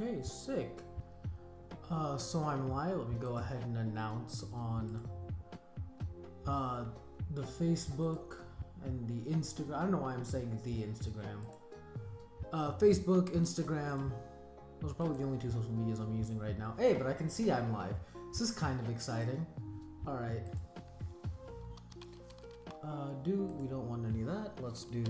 Okay, sick. So I'm live. Let me go ahead and announce on the Facebook and the Instagram. I don't know why I'm saying the Instagram. Facebook, Instagram. Those are probably the only two social medias I'm using right now. Hey, but I can see I'm live. This is kind of exciting. Alright. We don't want any of that. Let's do...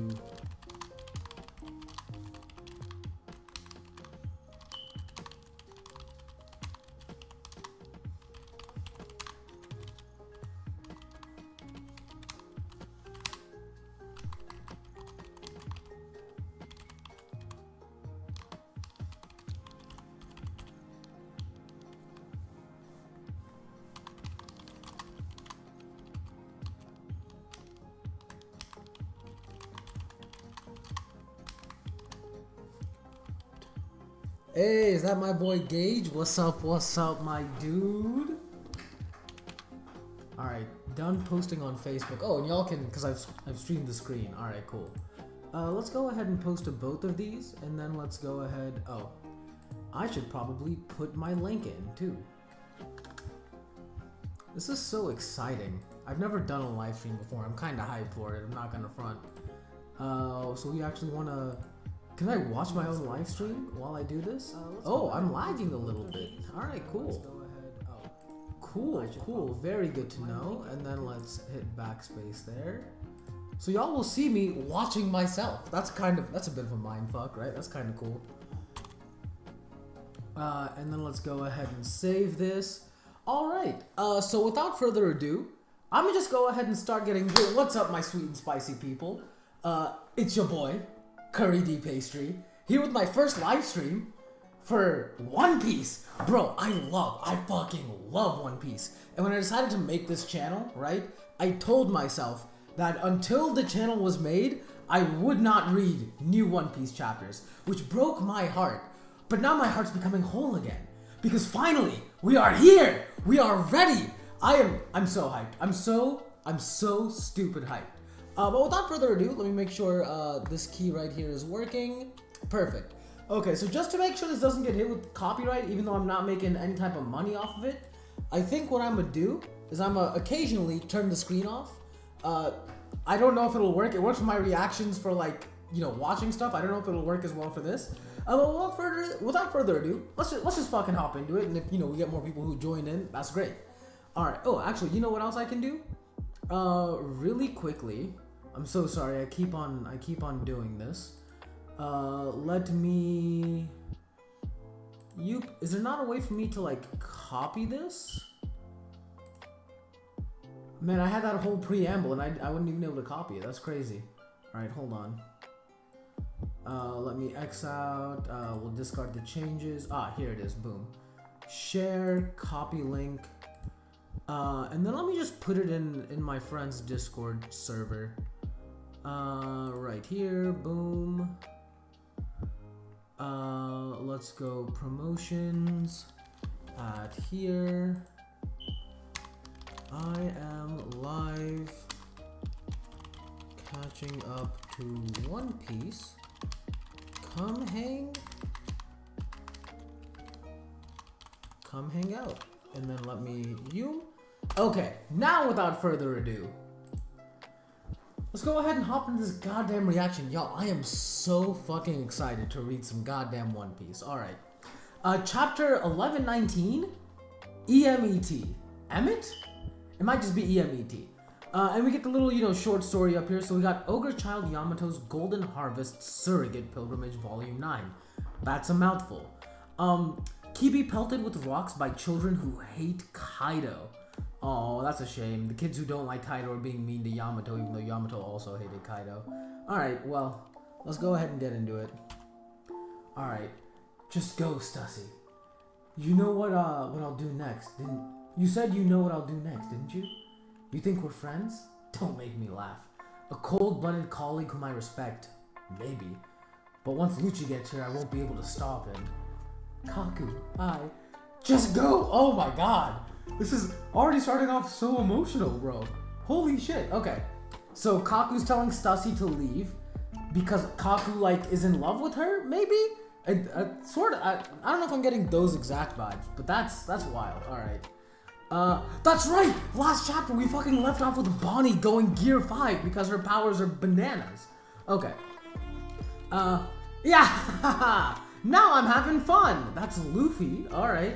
Hey, is that my boy Gage? What's up, my dude? Alright, done posting on Facebook. Oh, and y'all can, because I've streamed the screen. Alright, cool. Let's go ahead and post to both of these, and then let's go ahead... Oh, I should probably put my link in, too. This is so exciting. I've never done a live stream before. I'm kind of hyped for it. I'm not gonna front. So we actually want to... Can I watch my own live stream while I do this? Oh, I'm lagging a little bit. Alright, cool. Cool. Very good to know. And then let's hit backspace there. So y'all will see me watching myself. That's a bit of a mindfuck, right? That's kind of cool. And then let's go ahead and save this. Alright, so without further ado, I'm gonna just go ahead and start getting... What's up, my sweet and spicy people? It's your boy, Curry D Pastry, here with my first live stream for One Piece. Bro, I fucking love One Piece. And when I decided to make this channel, right, I told myself that until the channel was made, I would not read new One Piece chapters, which broke my heart. But now my heart's becoming whole again, because finally, we are here! We are ready! I'm so hyped. I'm so stupid hyped. But without further ado, let me make sure this key right here is working. Perfect. Okay, so just to make sure this doesn't get hit with copyright, even though I'm not making any type of money off of it, I think what I'm gonna do is I'm gonna occasionally turn the screen off. I don't know if it'll work. It works for my reactions for, like, you know, watching stuff. I don't know if it'll work as well for this. But without further ado, let's just fucking hop into it. And if, you know, we get more people who join in, that's great. All right. Oh, actually, you know what else I can do? Really quickly. I'm so sorry. I keep on doing this. Is there not a way for me to, like, copy this? Man, I had that whole preamble and I wouldn't even be able to copy it. That's crazy. All right, hold on. Let me X out. We'll discard the changes. Here it is. Boom. Share, copy link. And then let me just put it in my friend's Discord server. Right here. Boom. Let's go promotions. At here. I am live catching up to One Piece. Come hang out. And then let me Okay, now without further ado, let's go ahead and hop into this goddamn reaction. Y'all, I am so fucking excited to read some goddamn One Piece. Alright. Chapter 1119, EMET. Emmet? It might just be EMET. And we get the little, you know, short story up here. So we got Ogre Child Yamato's Golden Harvest Surrogate Pilgrimage Volume 9. That's a mouthful. Kibi pelted with rocks by children who hate Kaido. Oh, that's a shame. The kids who don't like Kaido are being mean to Yamato, even though Yamato also hated Kaido. Alright, well, let's go ahead and get into it. Alright, just go, Stussy. You know what I'll do next, You said you know what I'll do next, didn't you? You think we're friends? Don't make me laugh. A cold-blooded colleague whom I respect. Maybe. But once Lucci gets here, I won't be able to stop him. Kaku, hi. Just go! Oh my god! This is already starting off so emotional, bro. Holy shit. Okay. So Kaku's telling Stussy to leave because Kaku, like, is in love with her, maybe? I don't know if I'm getting those exact vibes, but that's wild. All right. That's right. Last chapter we fucking left off with Bonnie going Gear 5 because her powers are bananas. Okay. Yeah. Now I'm having fun. That's Luffy. All right.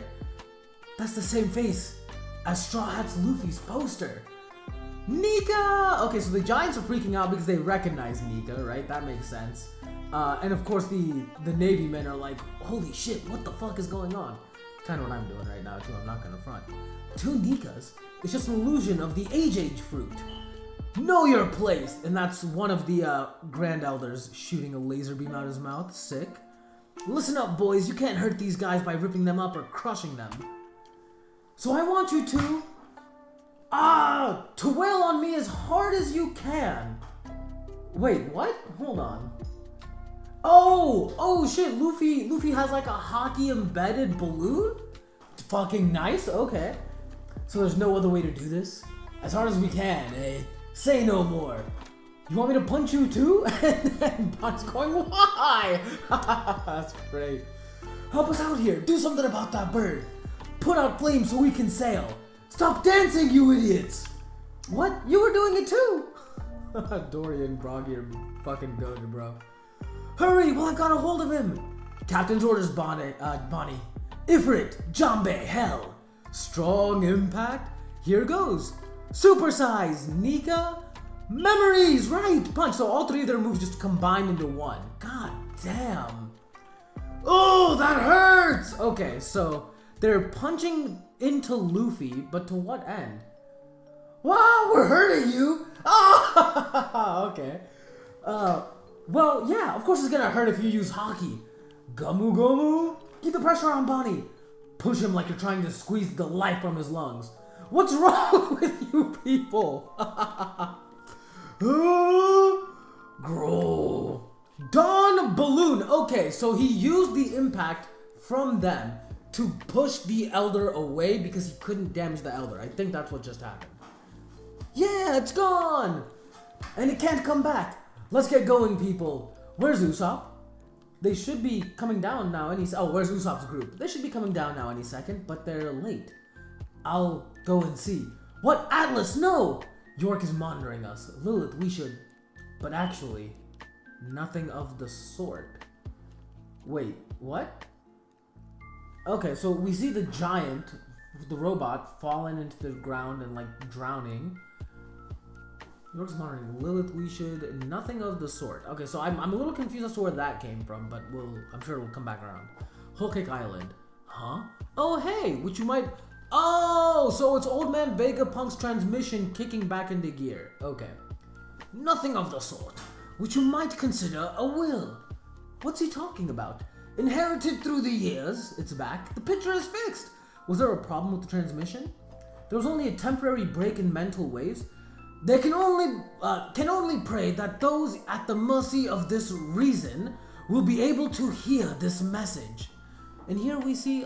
That's the same face as Straw Hat's Luffy's poster. Nika! Okay, so the Giants are freaking out because they recognize Nika, right? That makes sense. And of course the Navy men are like, holy shit, what the fuck is going on? Kind of what I'm doing right now too, I'm not gonna front. 2 Nikas? It's just an illusion of the age fruit. Know your place! And that's one of the Grand Elders shooting a laser beam out of his mouth. Sick. Listen up, boys, you can't hurt these guys by ripping them up or crushing them. So I want you to wail on me as hard as you can. Wait, what? Hold on. Oh shit, Luffy has like a hockey embedded balloon? Fucking nice, okay. So there's no other way to do this? As hard as we can, eh? Say no more. You want me to punch you too? And Bonnie's going, why? That's great. Help us out here, do something about that bird. Put out flames so we can sail. Stop dancing, you idiots! What? You were doing it too? Dory and Broggy are fucking goated, bro. Hurry, well I've got a hold of him! Captain's orders, Bonnie. Ifrit, Jambe, Hell. Strong impact. Here goes. Supersize, Nika. Memories, right! Punch. So all 3 of their moves just combined into one. God damn. Oh, that hurts! Okay, so they're punching into Luffy, but to what end? Wow, we're hurting you! Ah, okay. Well, yeah, of course it's gonna hurt if you use Haki. Gomu Gomu? Keep the pressure on Bonnie. Push him like you're trying to squeeze the life from his lungs. What's wrong with you people? Grow. Dawn Balloon. Okay, so he used the impact from them to push the Elder away because he couldn't damage the Elder. I think that's what just happened. Yeah, it's gone! And it can't come back. Let's get going, people. Where's Usopp? They should be coming down now where's Usopp's group? They should be coming down now any second, but they're late. I'll go and see. What? Atlas, no! York is monitoring us. Lilith, we should... But actually, nothing of the sort. Wait, what? Okay, so we see the giant, the robot, falling into the ground and like drowning. York's monitoring. Lilith, we should... Nothing of the sort. Okay, so I'm a little confused as to where that came from, but I'm sure it'll come back around. Whole Cake Island. Huh? Oh, hey, which you might... Oh, so it's Old Man Vegapunk's transmission kicking back into gear. Okay. Nothing of the sort, which you might consider a will. What's he talking about? Inherited through the years, it's back. The picture is fixed. Was there a problem with the transmission? There was only a temporary break in mental waves. They can only pray that those at the mercy of this reason will be able to hear this message. And here we see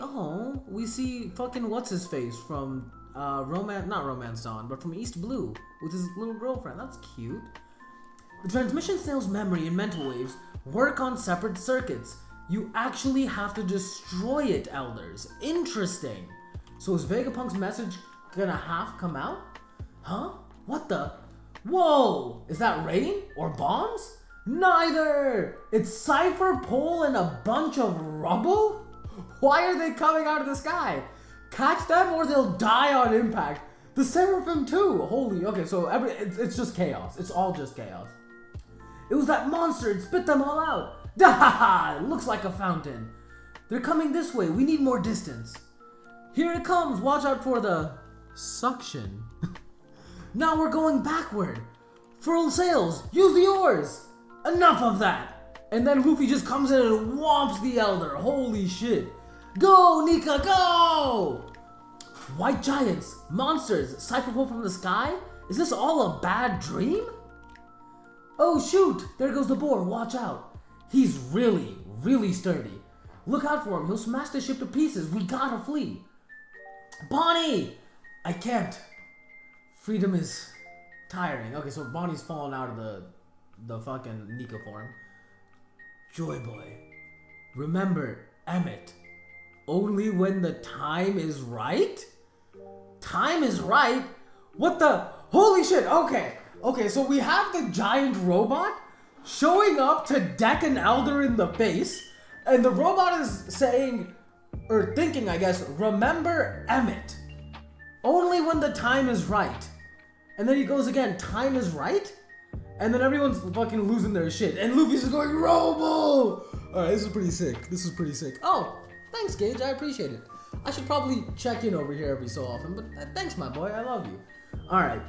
fucking what's-his-face from not Romance Dawn, but from East Blue with his little girlfriend. That's cute. The transmission snail's memory and mental waves work on separate circuits. You actually have to destroy it, Elders. Interesting. So is Vegapunk's message gonna half come out? Huh? What the? Whoa! Is that rain or bombs? Neither! It's Cypher Pole and a bunch of rubble? Why are they coming out of the sky? Catch them or they'll die on impact. The Seraphim too. Holy, okay, so it's just chaos. It's all just chaos. It was that monster. It spit them all out. Dahaha! Looks like a fountain. They're coming this way. We need more distance. Here it comes. Watch out for the suction. Now we're going backward. Furl sails. Use the oars. Enough of that. And then Luffy just comes in and whomps the Elder. Holy shit. Go, Nika, go! White giants, monsters, Cypher Pole from the sky? Is this all a bad dream? Oh shoot, there goes the boar, watch out. He's really, really sturdy. Look out for him, he'll smash the ship to pieces, we gotta flee. Bonnie! I can't. Freedom is tiring. Okay, so Bonnie's fallen out of the fucking Nika form. Joy Boy. Remember, Emmett, only when the time is right? Time is right? What the? Holy shit, okay. Okay, so we have the giant robot showing up to deck an elder in the base, and the robot is saying, or thinking, I guess, remember Emmett, only when the time is right. And then he goes again, time is right? And then everyone's fucking losing their shit. And Luffy's just going, Robo! Alright, this is pretty sick. This is pretty sick. Oh, thanks, Gage. I appreciate it. I should probably check in over here every so often, but thanks, my boy. I love you. Alright.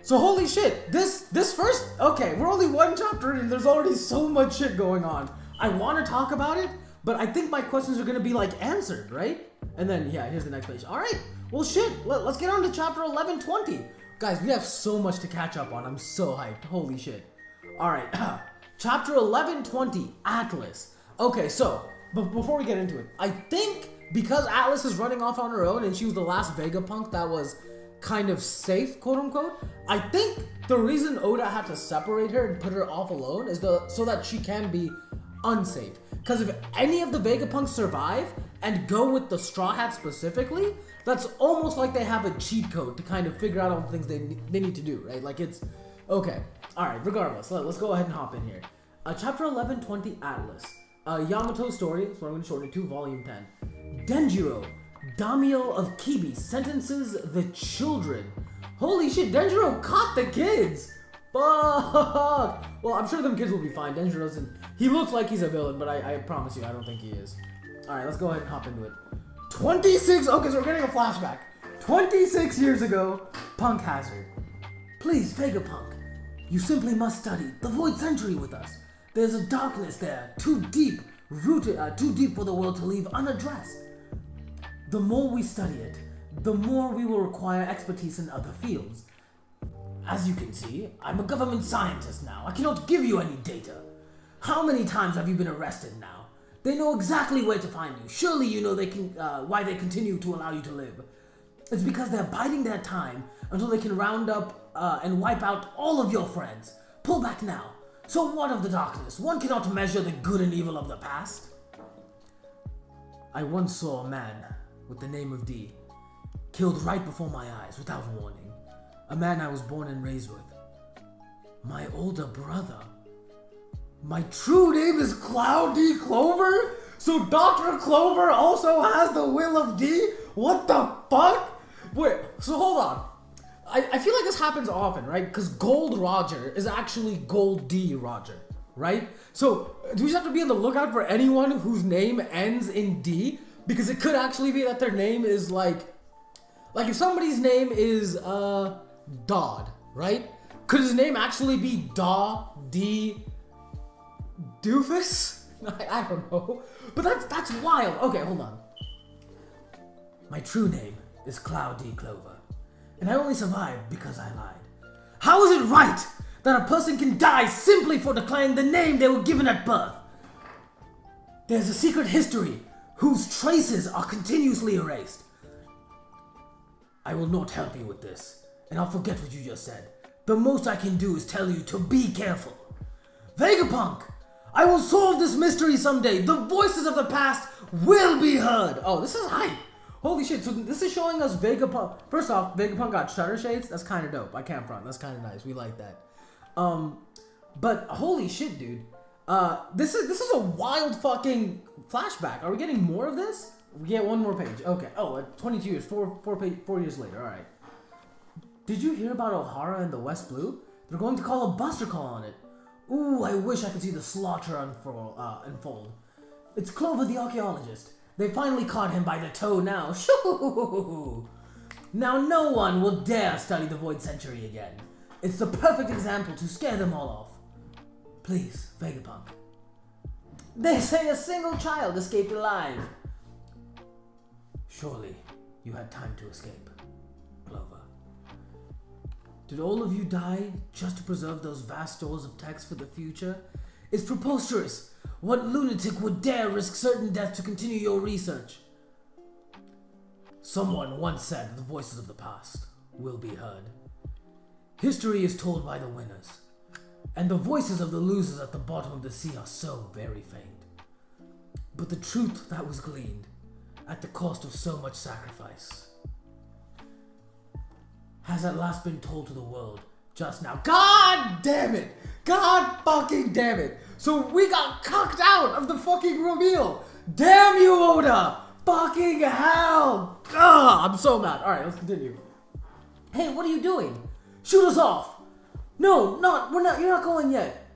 So holy shit. This first... Okay, we're only one chapter in and there's already so much shit going on. I want to talk about it, but I think my questions are going to be, like, answered, right? And then, yeah, here's the next page. Alright. Well, shit. Let's get on to chapter 1120. Guys, we have so much to catch up on. I'm so hyped. Holy shit. Alright, chapter 1120, Atlas. Okay, so, before we get into it, I think because Atlas is running off on her own and she was the last Vegapunk that was kind of safe, quote unquote, I think the reason Oda had to separate her and put her off alone is so that she can be unsafe. Because if any of the Vegapunks survive and go with the Straw Hat specifically, that's almost like they have a cheat code to kind of figure out all the things they need to do, right? Like it's, okay. Alright, regardless, let's go ahead and hop in here. Chapter 1120, Atlas. Yamato's story, so I'm going to shorten it to volume 10. Denjiro, Daimyo of Kibi, sentences the children. Holy shit, Denjiro caught the kids! Fuck! Well, I'm sure them kids will be fine. Denjiro doesn't, he looks like he's a villain, but I promise you, I don't think he is. Alright, let's go ahead and hop into it. 26, okay, so we're getting a flashback. 26 years ago, Punk Hazard. Please, Vegapunk, you simply must study the Void Century with us. There's a darkness there, too deep for the world to leave unaddressed. The more we study it, the more we will require expertise in other fields. As you can see, I'm a government scientist now. I cannot give you any data. How many times have you been arrested now? They know exactly where to find you. Surely you know why they continue to allow you to live. It's because they're biding their time until they can round up and wipe out all of your friends. Pull back now. So what of the darkness? One cannot measure the good and evil of the past. I once saw a man with the name of D, killed right before my eyes without warning. A man I was born and raised with. My older brother. My true name is Cloud D. Clover? So Dr. Clover also has the will of D? What the fuck? Wait, so hold on. I feel like this happens often, right? Because Gold Roger is actually Gold D. Roger, right? So do we just have to be on the lookout for anyone whose name ends in D? Because it could actually be that their name is like if somebody's name is Dodd, right? Could his name actually be Daw D. Doofus? I don't know. But that's wild. Okay, hold on. My true name is Cloud D. Clover. And I only survived because I lied. How is it right that a person can die simply for declaring the name they were given at birth? There's a secret history whose traces are continuously erased. I will not help you with this, and I'll forget what you just said. The most I can do is tell you to be careful. Vegapunk! I will solve this mystery someday. The voices of the past will be heard. Oh, this is hype. Holy shit. So this is showing us Vegapunk. First off, Vegapunk got shutter shades. That's kind of dope. I can't front. That's kind of nice. We like that. But holy shit, dude. This is a wild fucking flashback. Are we getting more of this? We get one more page. Okay. Oh, 22 years. 4 years later. All right. Did you hear about Ohara and the West Blue? They're going to call a buster call on it. Ooh, I wish I could see the slaughter unfold. It's Clover the archaeologist. They finally caught him by the toe now. Shoo! Now no one will dare study the Void Century again. It's the perfect example to scare them all off. Please, Vegapunk. They say a single child escaped alive. Surely you had time to escape, Clover. Did all of you die just to preserve those vast stores of text for the future? It's preposterous. What lunatic would dare risk certain death to continue your research? Someone once said the voices of the past will be heard. History is told by the winners. And the voices of the losers at the bottom of the sea are so very faint. But the truth that was gleaned at the cost of so much sacrifice has at last been told to the world just now. God damn it! God fucking damn it! So we got cucked out of the fucking reveal! Damn you, Oda! Fucking hell! Ugh, I'm so mad. Alright, let's continue. Hey, what are you doing? Shoot us off! No, you're not going yet.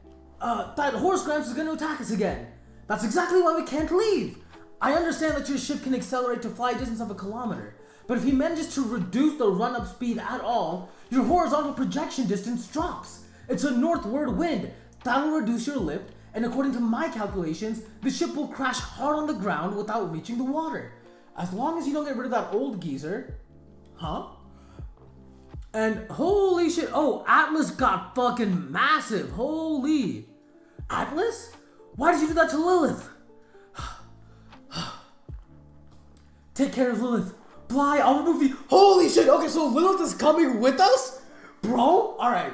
That horse Gramps is gonna attack us again. That's exactly why we can't leave. I understand that your ship can accelerate to fly a distance of 1 kilometer, but if he manages to reduce the run-up speed at all, your horizontal projection distance drops. It's a northward wind. That'll reduce your lift, and according to my calculations, the ship will crash hard on the ground without reaching the water. As long as you don't get rid of that old geezer. Huh? And holy shit, oh, Atlas got fucking massive, holy. Atlas? Why did you do that to Lilith? Take care of Lilith. Bly, I'll remove you. Holy shit, okay, so Lilith is coming with us? Bro? Alright.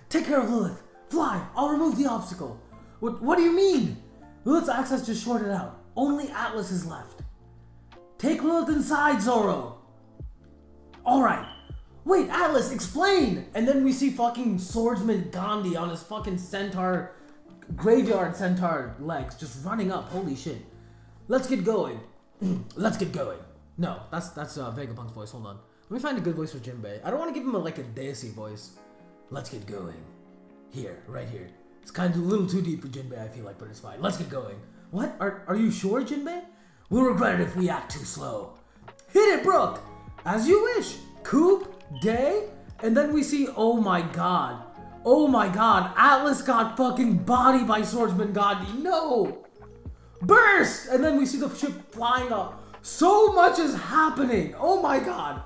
Take care of Lilith. Fly, I'll remove the obstacle. What do you mean? Lilith's access just shorted out. Only Atlas is left. Take Lilith inside, Zoro. Alright. Wait, Atlas, explain! And then we see fucking swordsman Gandhi on his fucking centaur, graveyard centaur legs, just running up. Holy shit. Let's get going. Let's get going. No, that's Vegapunk's voice. Hold on. Let me find a good voice for Jinbei. I don't want to give him a Daisy voice. Let's get going. Here, right here. It's kind of a little too deep for Jinbei, I feel like, but it's fine. Let's get going. What? Are you sure, Jinbei? We'll regret it if we act too slow. Hit it, Brook! As you wish. Coop, Day, and then we see, oh my god, Atlas got fucking bodied by Swordsman Gandhi. No! Burst! And then we see the ship flying up. So much is happening. Oh my god.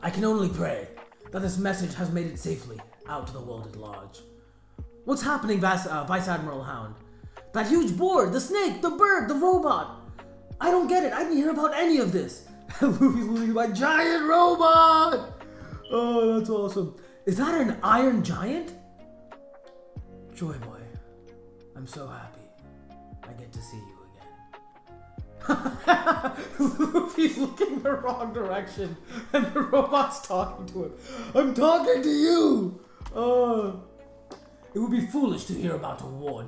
I can only pray that this message has made it safely out to the world at large. What's happening, Vice Admiral Hound? That huge board, the snake, the bird, the robot. I don't get it. I didn't hear about any of this. Luffy's losing my giant robot! Oh, that's awesome. Is that an iron giant? Joy Boy, I'm so happy I get to see you again. Luffy's looking the wrong direction and the robot's talking to him. I'm talking to you! It would be foolish to hear about a war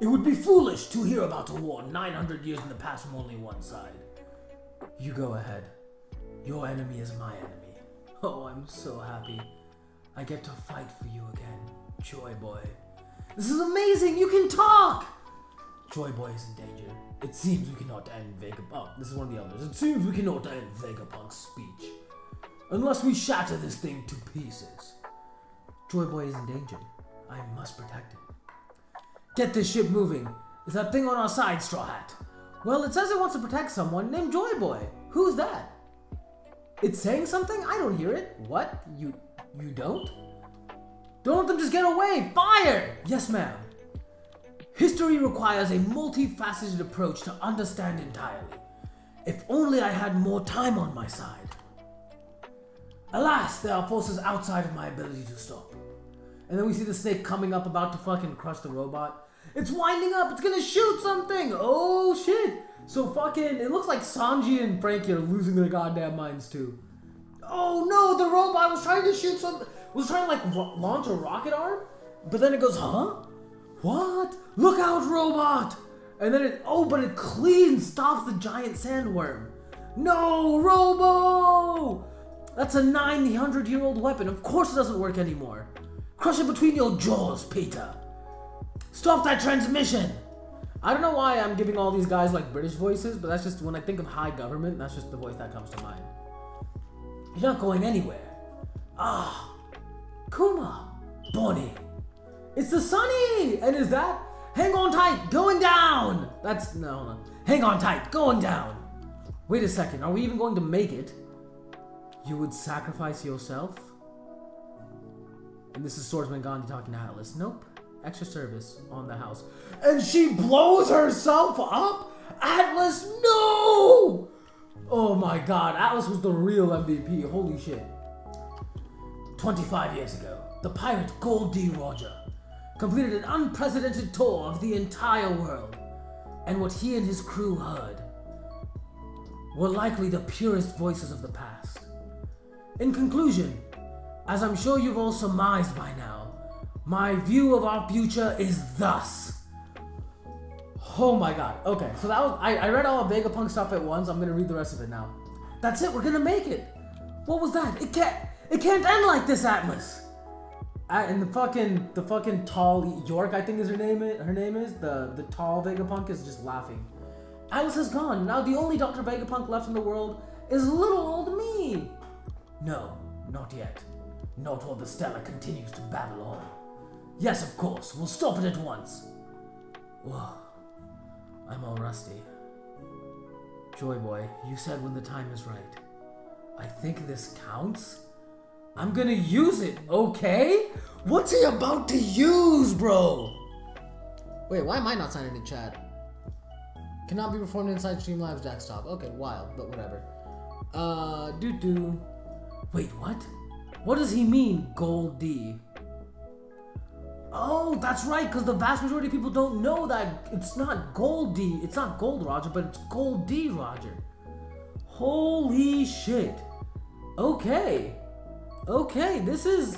It would be foolish to hear about a war 900 years in the past from only one side. You go ahead. Your enemy is my enemy. Oh, I'm so happy. I get to fight for you again, Joy Boy. This is amazing! You can talk! Joy Boy is in danger. It seems we cannot end this is one of the others. It seems we cannot end Vegapunk's speech. Unless we shatter this thing to pieces. Joy Boy is in danger. I must protect him. Get this ship moving. Is that thing on our side, Straw Hat? Well, it says it wants to protect someone named Joy Boy. Who's that? It's saying something? I don't hear it. What? You don't? Don't let them just get away! Fire! Yes, ma'am. History requires a multifaceted approach to understand entirely. If only I had more time on my side. Alas, there are forces outside of my ability to stop. And then we see the snake coming up about to fucking crush the robot. It's winding up. It's gonna shoot something. Oh shit. So fucking, it looks like Sanji and Frankie are losing their goddamn minds too. Oh no, the robot was trying to shoot something. Was trying to like launch a rocket arm. But then it goes, huh? What? Look out, robot. And then but it clean stops the giant sandworm. No, Robo. That's a 900-year-old weapon. Of course it doesn't work anymore. Crush it between your jaws, Peter. Stop that transmission! I don't know why I'm giving all these guys like British voices, but that's just when I think of high government, that's just the voice that comes to mind. You're not going anywhere. Ah, Kuma, Bonnie. It's the Sunny! And is that? Hang on tight, going down! That's, no, hold on. Hang on tight, going down. Wait a second, are we even going to make it? You would sacrifice yourself? And this is Swordsman Gandhi talking to Atlas. Nope. Extra service on the house. And she blows herself up? Atlas, no! Oh my god, Atlas was the real MVP. Holy shit. 25 years ago, the pirate Gold D. Roger, completed an unprecedented tour of the entire world, and what he and his crew heard were likely the purest voices of the past. In conclusion, as I'm sure you've all surmised by now, my view of our future is thus. Oh my god. Okay, so that was I read all of Vegapunk stuff at once. I'm gonna read the rest of it now. That's it, we're gonna make it. What was that? It can't end like this, Atlas. And the fucking tall York, I think is her name is the tall Vegapunk is just laughing. Atlas is gone. Now the only Dr. Vegapunk left in the world is little old me. No, not yet. Not while the Stella continues to babble on. Yes, of course, we'll stop it at once. Whoa, I'm all rusty. Joy Boy, you said when the time is right. I think this counts? I'm gonna use it, okay? What's he about to use, bro? Wait, why am I not signing in chat? Cannot be performed inside Streamlabs desktop. Okay, wild, but whatever. Wait, what? What does he mean, Gold D? Oh, that's right, because the vast majority of people don't know that it's not Gold D. It's not Gold Roger, but it's Gold D Roger. Holy shit. Okay. Okay, this is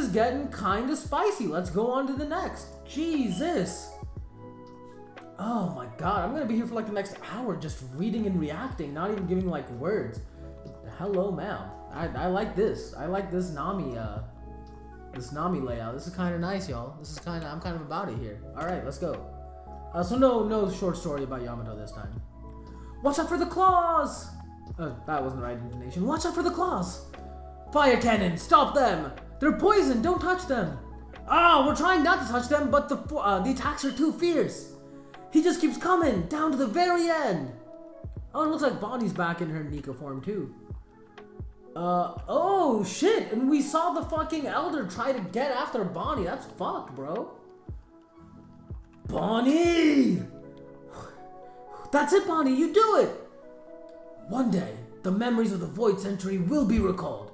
getting kind of spicy. Let's go on to the next. Jesus. Oh my god, I'm gonna be here for like the next hour just reading and reacting, not even giving like words. Hello, ma'am. I like this. I like this Nami layout. This is kind of nice, y'all. I'm kind of about it here. All right, let's go. So no short story about Yamato this time. Watch out for the claws. That wasn't the right intonation. Watch out for the claws. Fire cannon, stop them. They're poison. Don't touch them. We're trying not to touch them, but the attacks are too fierce. He just keeps coming down to the very end. Oh, it looks like Bonnie's back in her Nika form too. Oh shit, and we saw the fucking Elder try to get after Bonnie. That's fucked, bro. Bonnie! That's it, Bonnie, you do it! One day, the memories of the Void Century will be recalled.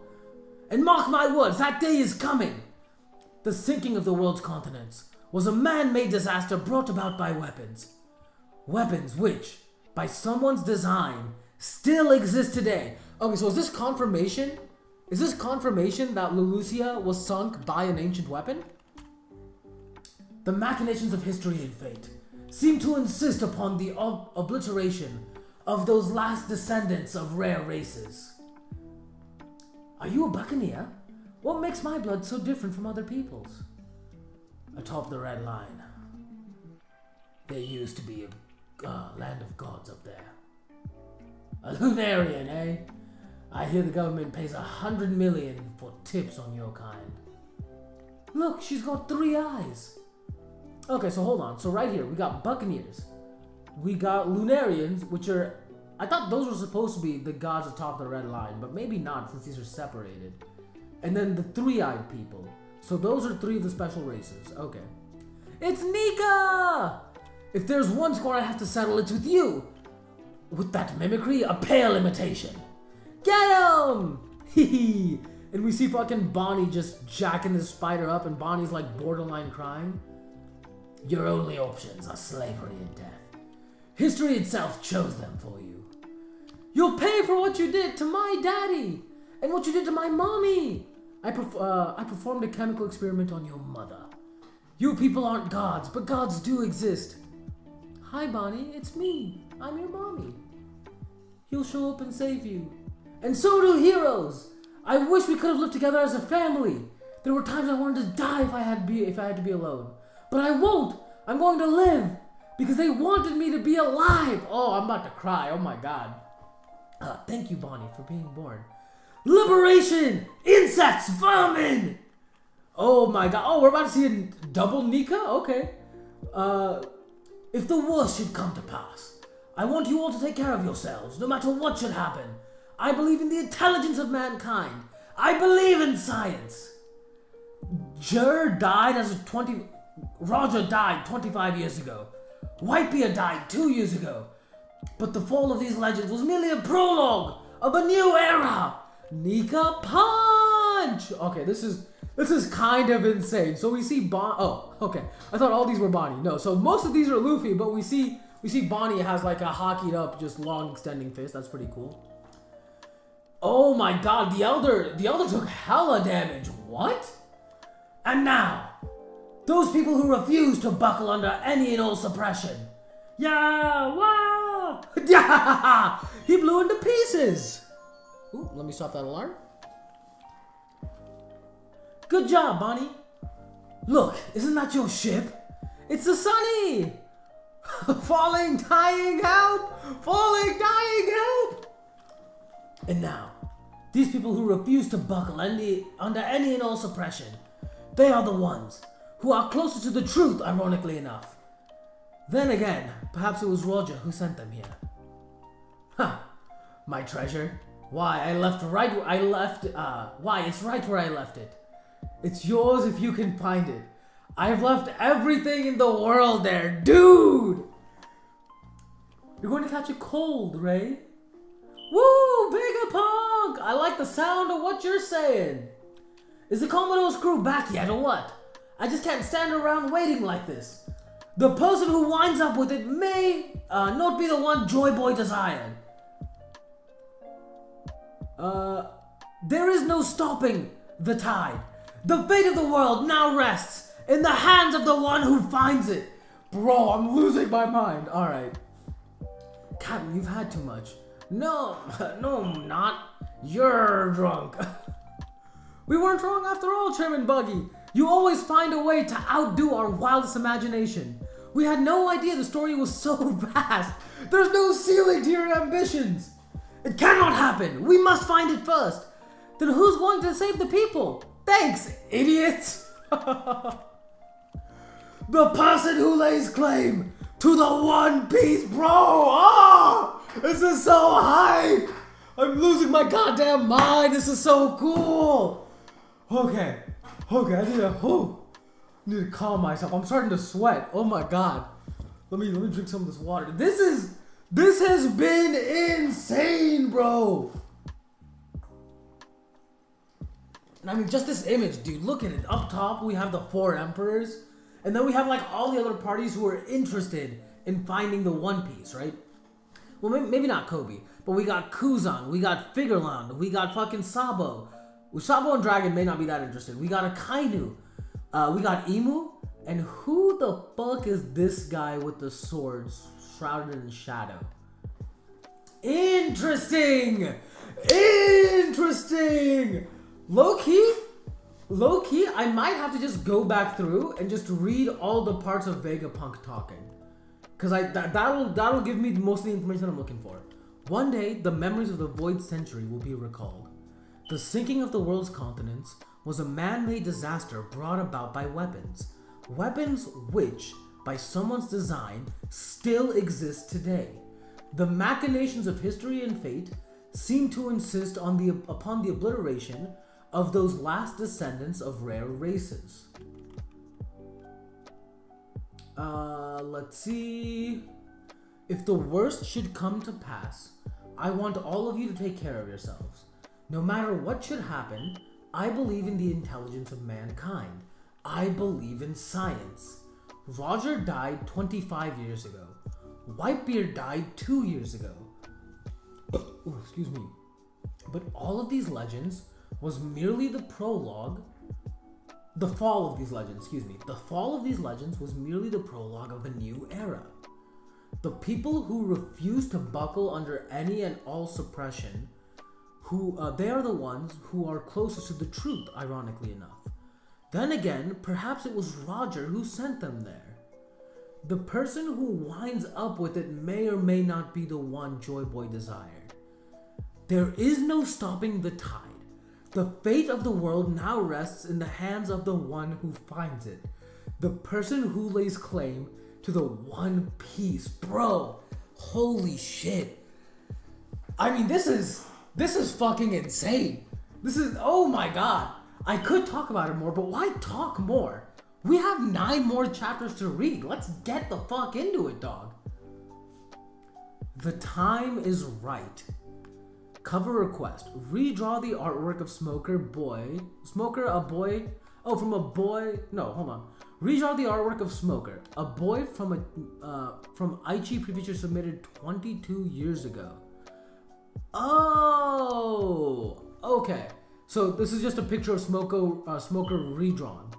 And mark my words, that day is coming! The sinking of the world's continents was a man-made disaster brought about by weapons. Weapons which, by someone's design, still exist today. Okay, so is this confirmation? Is this confirmation that Leloucia was sunk by an ancient weapon? The machinations of history and fate seem to insist upon the obliteration of those last descendants of rare races. Are you a buccaneer? What makes my blood so different from other people's? Atop the red line, there used to be a land of gods up there. A Lunarian, eh? I hear the government pays 100 million for tips on your kind. Look, she's got 3 eyes. Okay, so hold on. So right here, we got Buccaneers. We got Lunarians, which are... I thought those were supposed to be the gods atop the red line, but maybe not since these are separated. And then the 3-eyed people. So those are 3 of the special races. Okay. It's Nika! If there's one score I have to settle, it's with you. With that mimicry, a pale imitation. Get him! Hee. And we see fucking Bonnie just jacking the spider up, and Bonnie's like borderline crying. Your only options are slavery and death. History itself chose them for you. You'll pay for what you did to my daddy and what you did to my mommy. I performed a chemical experiment on your mother. You people aren't gods, but gods do exist. Hi, Bonnie, it's me. I'm your mommy. He'll show up and save you. And so do heroes. I wish we could have lived together as a family. There were times I wanted to die if I had to be alone. But I won't. I'm going to live because they wanted me to be alive. Oh, I'm about to cry. Oh my god. Thank you, Bonnie, for being born. Liberation! Insects! Vermin! Oh my god. Oh, we're about to see a double Nika? Okay. If the worst should come to pass, I want you all to take care of yourselves, no matter what should happen. I believe in the intelligence of mankind. I believe in science. Roger died 25 years ago. Whitebeard died 2 years ago. But the fall of these legends was merely a prologue of a new era. Nika Punch! French. Okay, this is kind of insane. So we see Oh, okay. I thought all these were Bonnie. No, so most of these are Luffy, but we see Bonnie has like a hockeyed up, just long extending fist. That's pretty cool. Oh my god, the Elder took hella damage. What? And now, those people who refuse to buckle under any and all suppression. Yeah, wow! Yeah! He blew into pieces! Ooh, let me stop that alarm. Good job, Bonnie. Look, isn't that your ship? It's the Sunny! Falling, dying, help! Falling, dying, help! And now, these people who refuse to buckle under any and all suppression, they are the ones who are closer to the truth, ironically enough. Then again, perhaps it was Roger who sent them here. Huh. My treasure? Why, it's right where I left it. It's yours if you can find it. I've left everything in the world there, dude! You're going to catch a cold, Ray. Woo, Vegapunk! I like the sound of what you're saying. Is the Commodore's crew back yet or what? I just can't stand around waiting like this. The person who winds up with it may not be the one Joy Boy desired. There is no stopping the tide. The fate of the world now rests in the hands of the one who finds it. Bro, I'm losing my mind. Alright. Captain, you've had too much. No, I'm not. You're drunk. We weren't wrong after all, Chairman Buggy. You always find a way to outdo our wildest imagination. We had no idea the story was so vast. There's no ceiling to your ambitions. It cannot happen. We must find it first. Then who's going to save the people? Thanks, idiots. The person who lays claim to the One Piece, bro. Oh, this is so hype. I'm losing my goddamn mind. This is so cool. Okay, I need to calm myself. I'm starting to sweat. Oh my god. Let me drink some of this water. This has been insane, bro. I mean, just this image, dude. Look at it. Up top, we have the 4 emperors. And then we have, like, all the other parties who are interested in finding the One Piece, right? Well, maybe not Kobe. But we got Kuzan. We got Figureland. We got fucking Sabo. Sabo and Dragon may not be that interested. We got Akainu. We got Imu. And who the fuck is this guy with the swords shrouded in shadow? Interesting! Low-key, I might have to just go back through and just read all the parts of Vegapunk talking. Because that'll give me most of the information I'm looking for. One day, the memories of the Void Century will be recalled. The sinking of the world's continents was a man-made disaster brought about by weapons. Weapons which, by someone's design, still exist today. The machinations of history and fate seem to insist upon the obliteration of those last descendants of rare races. Let's see. If the worst should come to pass, I want all of you to take care of yourselves. No matter what should happen, I believe in the intelligence of mankind. I believe in science. Roger died 25 years ago. Whitebeard died 2 years ago. Ooh, excuse me. But all of these legends was merely the prologue. The fall of these legends was merely the prologue of a new era. The people who refuse to buckle under any and all suppression, they are the ones who are closest to the truth, ironically enough. Then again, perhaps it was Roger who sent them there. The person who winds up with it may or may not be the one Joy Boy desired. There is no stopping the tide. The fate of the world now rests in the hands of the one who finds it. The person who lays claim to the One Piece. Bro, holy shit. I mean, this is fucking insane. Oh my god. I could talk about it more, but why talk more? We have 9 more chapters to read. Let's get the fuck into it, dog. The time is right. Cover request. Redraw the artwork of Smoker Boy. Smoker, a boy. Oh, from a boy. No, hold on. Redraw the artwork of Smoker. A boy from Aichi Prefeature submitted 22 years ago. Oh, okay. So this is just a picture of Smoker redrawn.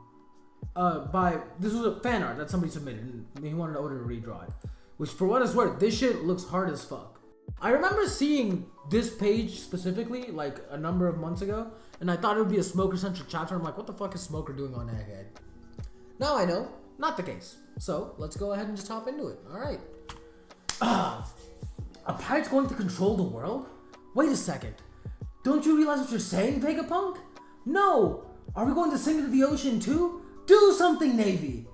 This was a fan art that somebody submitted, and he wanted to order to redraw it. Which, for what it's worth, this shit looks hard as fuck. I remember seeing this page specifically like a number of months ago, and I thought it would be a Smoker-centric chapter. I'm like, what the fuck is Smoker doing on Egghead? Now I know, not the case. So let's go ahead and just hop into it. All right. A pirate's going to control the world? Wait a second. Don't you realize what you're saying, Vegapunk? No. Are we going to sink into the ocean too? Do something, Navy.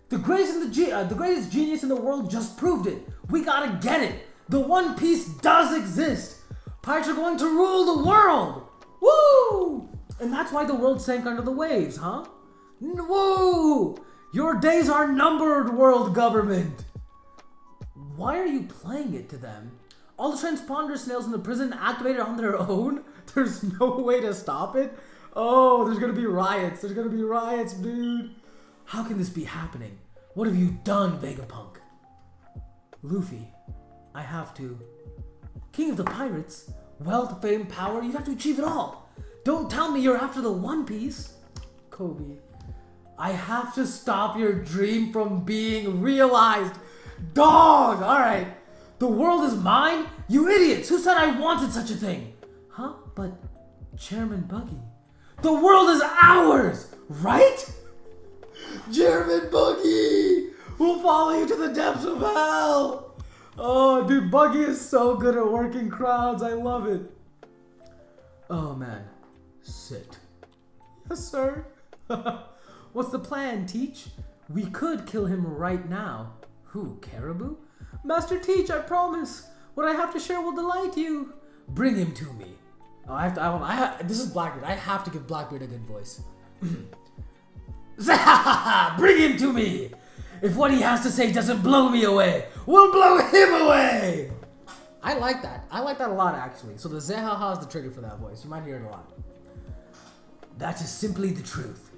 The greatest genius in the world just proved it. We gotta get it. The One Piece does exist. Pirates are going to rule the world. Woo! And that's why the world sank under the waves, huh? Woo! Your days are numbered, world government. Why are you playing it to them? All the transponder snails in the prison activated on their own? There's no way to stop it? Oh, there's gonna be riots. There's gonna be riots, dude. How can this be happening? What have you done, Vegapunk? Luffy, I have to. King of the Pirates? Wealth, fame, power, you have to achieve it all. Don't tell me you're after the One Piece. Kobe, I have to stop your dream from being realized. Dog! Alright. The world is mine? You idiots! Who said I wanted such a thing? Huh? But Chairman Buggy. The world is ours! Right? Chairman Buggy! We'll follow you to the depths of hell! Oh, dude, Buggy is so good at working crowds. I love it. Oh, man. Sit. Yes, sir. What's the plan, Teach? We could kill him right now. Who, Caribou? Master Teach, I promise. What I have to share will delight you. Bring him to me. Oh, this is Blackbeard. I have to give Blackbeard a good voice. Bring him to me. If what he has to say doesn't blow me away, we'll blow him away. I like that. I like that a lot, actually. So the Zehaha is the trigger for that voice. You might hear it a lot. That is simply the truth.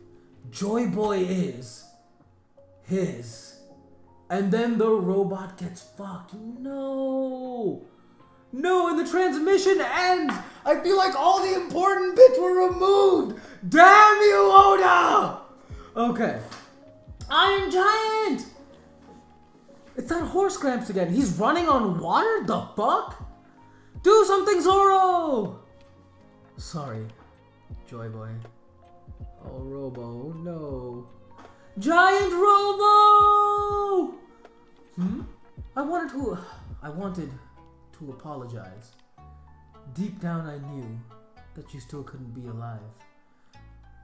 Joy Boy is his. And then the robot gets fucked. No. No, and the transmission ends. I feel like all the important bits were removed. Damn you, Oda. Okay. Iron Giant. It's that horse Gramps again. He's running on water? The fuck? Do something, Zoro. Sorry, Joy Boy. Oh, Robo, no. Giant Robo! I wanted to apologize. Deep down I knew that you still couldn't be alive.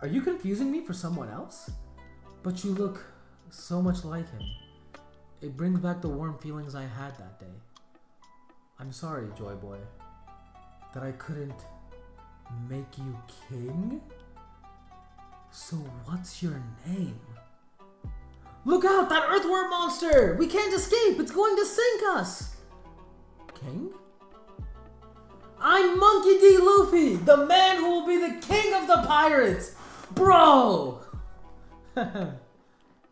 Are you confusing me for someone else? But you look so much like him. It brings back the warm feelings I had that day. I'm sorry, Joy Boy, that I couldn't make you king? So what's your name? Look out, that earthworm monster! We can't escape, it's going to sink us! King? I'm Monkey D. Luffy, the man who will be the king of the pirates! Bro!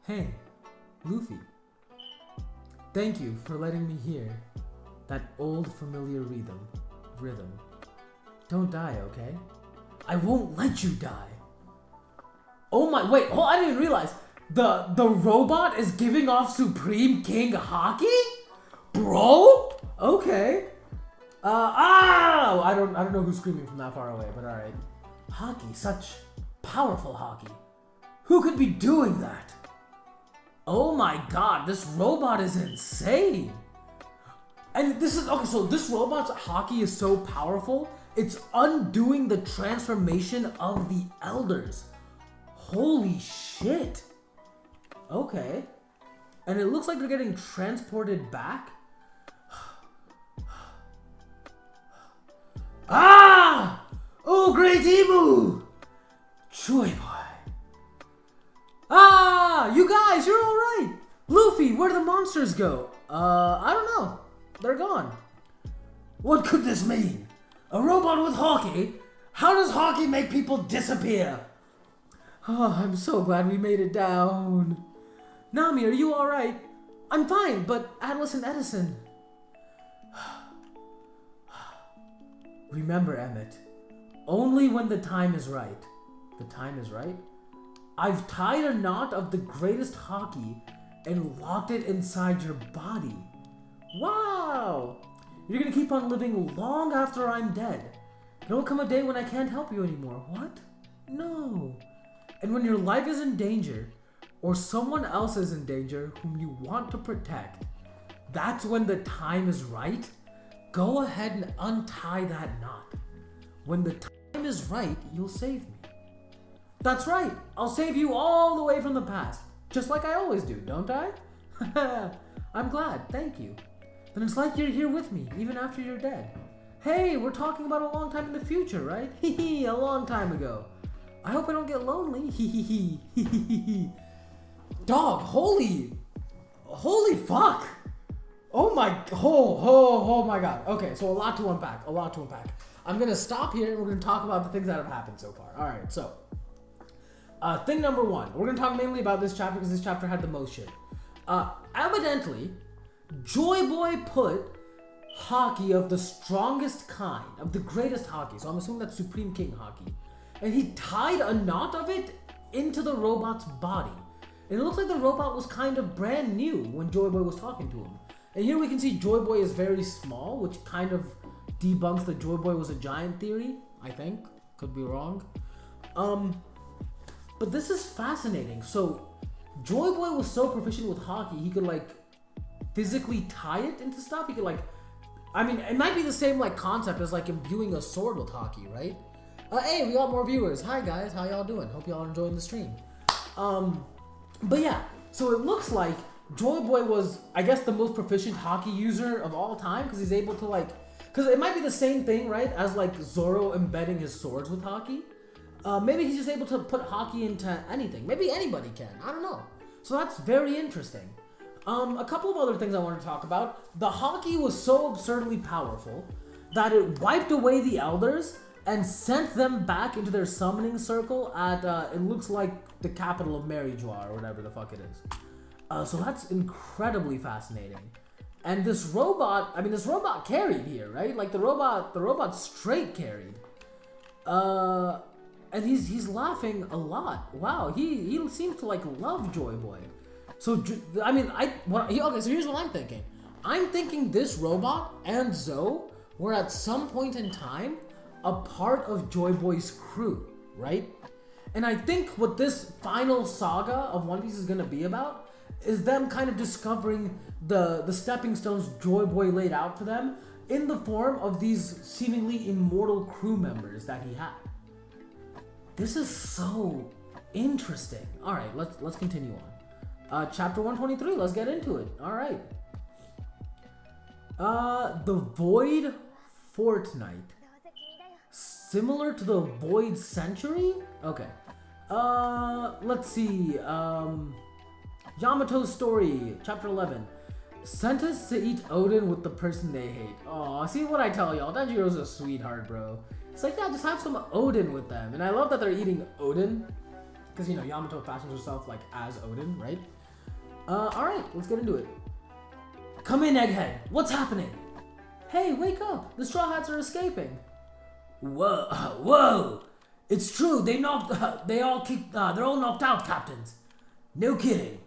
Hey, Luffy. Thank you for letting me hear that old familiar rhythm. Don't die, okay? I won't let you die. Oh my, wait, I didn't even realize. The robot is giving off Supreme King Haki? Bro? Okay. I don't know who's screaming from that far away, but alright. Haki, such powerful Haki. Who could be doing that? Oh my god, this robot is insane. And this is, okay, so this robot's Haki is so powerful, it's undoing the transformation of the elders. Holy shit. Okay. And it looks like they're getting transported back. Ah! Oh, Great Emu! Joy Boy. Ah! You guys, you're alright! Luffy, where do the monsters go? I don't know. They're gone. What could this mean? A robot with Haki? How does Haki make people disappear? Oh, I'm so glad we made it down. Nami, are you alright? I'm fine, but Atlas and Edison... Remember, Emmett, only when the time is right. The time is right? I've tied a knot of the greatest Haki and locked it inside your body. Wow! You're gonna keep on living long after I'm dead. There will come a day when I can't help you anymore. What? No. And when your life is in danger, or someone else is in danger whom you want to protect, that's when the time is right. Go ahead and untie that knot. When the time is right, you'll save me. That's right. I'll save you all the way from the past. Just like I always do, don't I? I'm glad. Thank you. Then it's like you're here with me, even after you're dead. Hey, we're talking about a long time in the future, right? Hee a long time ago. I hope I don't get lonely. Hee Dog, holy fuck. Oh my god. Okay, so a lot to unpack. I'm gonna stop here and we're gonna talk about the things that have happened so far. Alright, so thing number one. We're gonna talk mainly about this chapter because this chapter had the most shit. Evidently, Joy Boy put Haki of the strongest kind, of the greatest Haki, so I'm assuming that's Supreme King Haki, and he tied a knot of it into the robot's body. And it looks like the robot was kind of brand new when Joy Boy was talking to him. And here we can see Joy Boy is very small, which kind of debunks the Joy Boy was a giant theory, I think. Could be wrong. But this is fascinating. So, Joy Boy was so proficient with Haki, he could, like, physically tie it into stuff. He could, like... I mean, it might be the same, like, concept as, like, imbuing a sword with Haki, right? Hey, we got more viewers. Hi, guys. How y'all doing? Hope y'all are enjoying the stream. But yeah, so it looks like Joy Boy was, I guess, the most proficient Haki user of all time, because he's able to, like... Because it might be the same thing, right, as, like, Zoro embedding his swords with Haki. Maybe he's just able to put Haki into anything. Maybe anybody can. I don't know. So that's very interesting. A couple of other things I want to talk about. The Haki was so absurdly powerful that it wiped away the elders and sent them back into their summoning circle at, it looks like the capital of Marijua, or whatever the fuck it is. So that's incredibly fascinating. And this robot, I mean, this robot carried here, right? Like, the robot straight carried. And he's laughing a lot. Wow, he seems to, like, love Joy Boy. So, I mean, okay, so here's what I'm thinking. I'm thinking this robot and Zoe were at some point in time a part of Joy Boy's crew, right? And I think what this final saga of One Piece is going to be about is them kind of discovering the stepping stones Joy Boy laid out for them in the form of these seemingly immortal crew members that he had. This is so interesting. All right, let's continue on. Chapter 123, let's get into it. All right. The Void Fortnight. Similar to the Void Century? Okay. Let's see. Yamato's story, chapter 11. Sent us to eat Odin with the person they hate. Aw, see what I tell y'all. Tanjiro's a sweetheart, bro. It's like, yeah, just have some Odin with them. And I love that they're eating Odin. Because, you know, Yamato fashions herself, like, as Odin, right? Alright, let's get into it. Come in, Egghead. What's happening? Hey, wake up. The Straw Hats are escaping. Whoa. It's true. They're all knocked out, captains. No kidding.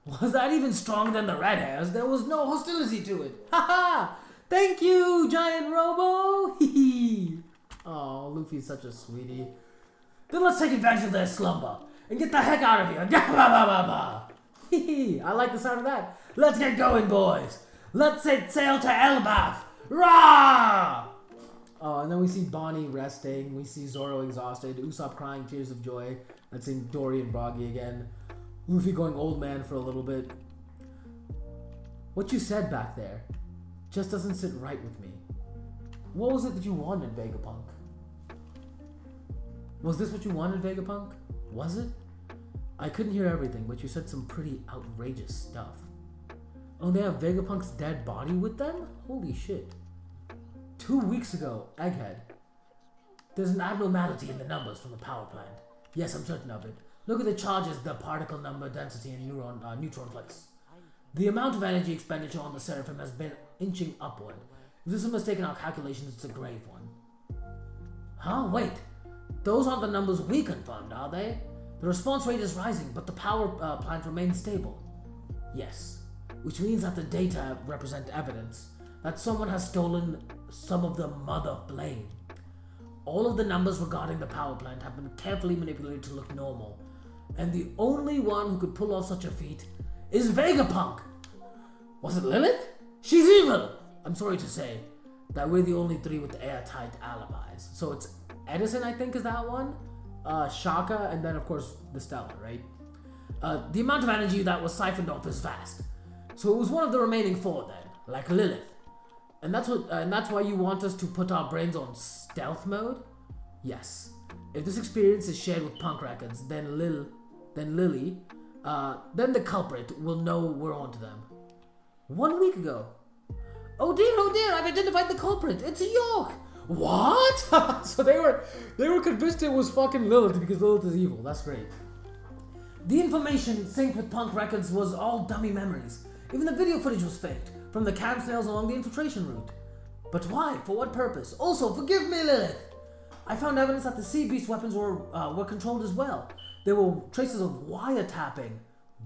Was that even stronger than the Red Hairs? There was no hostility to it. Haha. Thank you, Giant Robo. Hee. Oh, Luffy's such a sweetie. Then let's take advantage of their slumber and get the heck out of here. I like the sound of that. Let's get going, boys. Let's set sail to Elbaf. Rah! Oh, and then we see Bonnie resting. We see Zoro exhausted. Usopp crying tears of joy. Let's see Dory and Broggy again. Luffy going old man for a little bit. What you said back there just doesn't sit right with me. What was it that you wanted, Vegapunk? Was this what you wanted, Vegapunk? Was it? I couldn't hear everything, but you said some pretty outrageous stuff. Oh, they have Vegapunk's dead body with them? Holy shit. 2 weeks ago, Egghead, There's an abnormality in the numbers from the power plant. Yes, I'm certain of it. Look at the charges, the particle number, density, and neutron flux. The amount of energy expenditure on the Seraphim has been inching upward. If this is a mistake in our calculations, it's a grave one. Huh? Wait. Those aren't the numbers we confirmed, are they? The response rate is rising, but the power plant remains stable. Yes. Which means that the data represent evidence that someone has stolen some of the mother flame. All of the numbers regarding the power plant have been carefully manipulated to look normal. And the only one who could pull off such a feat is Vegapunk! Was it Lilith? She's evil! I'm sorry to say that we're the only three with airtight alibis. So it's Edison, I think, is that one? Shaka, and then of course the Stella, right? The amount of energy that was siphoned off is vast. So it was one of the remaining four then, like Lilith. And that's why you want us to put our brains on stealth mode? Yes. If this experience is shared with Punk Records, then Lily, then the culprit will know we're onto them. 1 week ago. Oh dear, I've identified the culprit. It's York. What? So they were convinced it was fucking Lilith because Lilith is evil. That's great. The information synced with Punk Records was all dummy memories. Even the video footage was faked, from the cam snails along the infiltration route. But why? For what purpose? Also, forgive me, Lilith! I found evidence that the Sea Beast weapons were controlled as well. There were traces of wiretapping,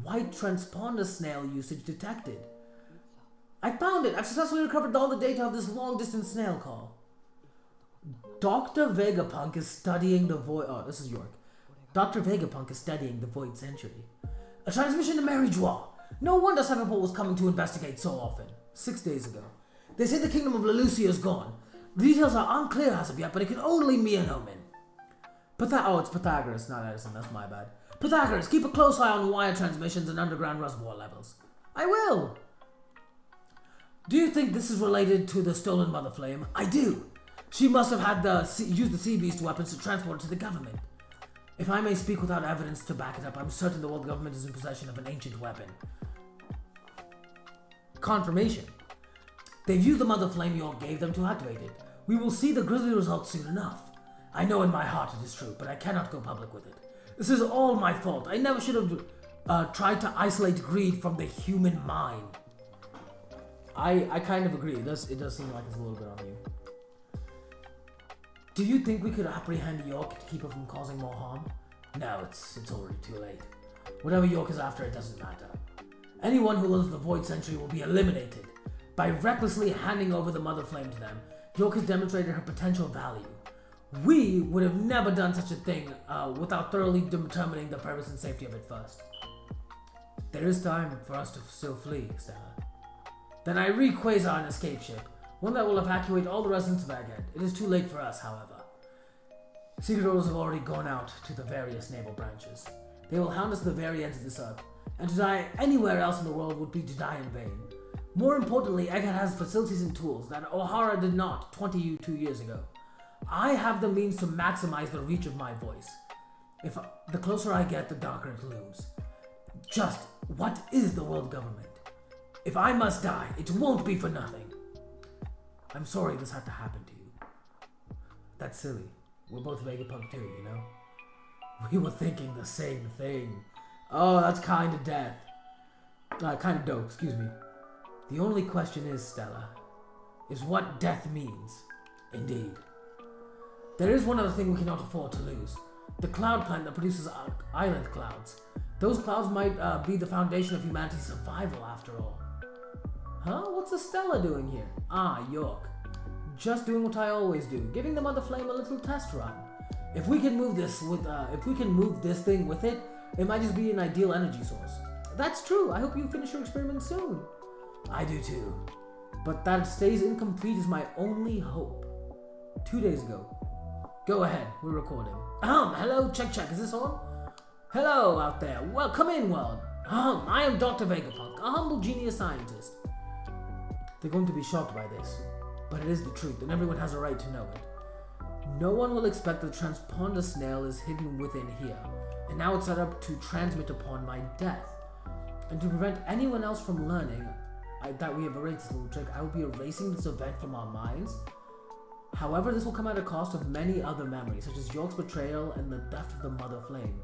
white transponder snail usage detected. I found it! I've successfully recovered all the data of this long-distance snail call. Dr. Vegapunk is studying the void... Oh, this is York. Dr. Vegapunk is studying the Void Century. A transmission to Mary Joie. No wonder Cyberport was coming to investigate so often. 6 days ago. They say the kingdom of Lelucia is gone. The details are unclear as of yet, but it can only be an omen. It's Pythagoras, not Edison. That's my bad. Pythagoras, keep a close eye on wire transmissions and underground reservoir levels. I will. Do you think this is related to the stolen Mother Flame? I do. She must have had used the Sea Beast weapons to transport it to the government. If I may speak without evidence to back it up, I'm certain the world government is in possession of an ancient weapon. Confirmation. They've used the Mother Flame York gave them to activate it. We will see the grisly results soon enough. I know in my heart it is true, but I cannot go public with it. This is all my fault. I never should have tried to isolate greed from the human mind. I kind of agree. It does seem like it's a little bit on you. Do you think we could apprehend York to keep her from causing more harm? No, it's already too late. Whatever York is after, it doesn't matter. Anyone who lives in the Void Century will be eliminated. By recklessly handing over the Mother Flame to them, York has demonstrated her potential value. We would have never done such a thing without thoroughly determining the purpose and safety of it first. There is time for us to still flee, Stella. Then I re-Quasar an escape ship, one that will evacuate all the residents of Egghead. It is too late for us, however. Secret orders have already gone out to the various naval branches. They will hound us to the very ends of this earth, and to die anywhere else in the world would be to die in vain. More importantly, Egghead has facilities and tools that O'Hara did not 22 years ago. I have the means to maximize the reach of my voice. The closer I get, the darker it looms. Just what is the world government? If I must die, it won't be for nothing. I'm sorry this had to happen to you. That's silly. We're both Vegapunk too, you know? We were thinking the same thing. Oh, that's kind of death. Kind of dope, excuse me. The only question is, Stella, is what death means. Indeed. There is one other thing we cannot afford to lose. The cloud plant that produces island clouds. Those clouds might be the foundation of humanity's survival after all. Huh? What's the Stella doing here? York. Just doing what I always do, giving the Mother Flame a little test run. If we can move this thing with it, it might just be an ideal energy source. That's true. I hope you finish your experiment soon. I do too. But that stays incomplete is my only hope. 2 days ago. Go ahead, we're recording. Hello, check. Is this on? Hello out there. Well, come in, world. I am Dr. Vegapunk, a humble genius scientist. They're going to be shocked by this, but it is the truth, and everyone has a right to know it. No one will expect that the transponder snail is hidden within here, and now it's set up to transmit upon my death. And to prevent anyone else from learning that we have erased this little trick, I will be erasing this event from our minds. However, this will come at a cost of many other memories, such as York's betrayal and the theft of the Mother Flame,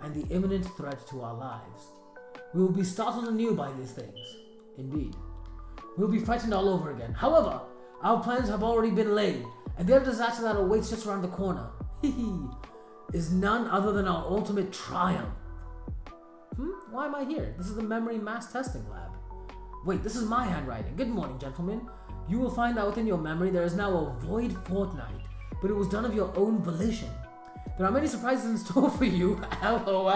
and the imminent threat to our lives. We will be startled anew by these things. Indeed. We will be frightened all over again. However, our plans have already been laid, and their disaster that awaits just around the corner is none other than our ultimate triumph. Why am I here? This is the memory mass testing lab. Wait, this is my handwriting. Good morning, gentlemen. You will find that within your memory there is now a void fortnight, but it was done of your own volition. There are many surprises in store for you. LOL.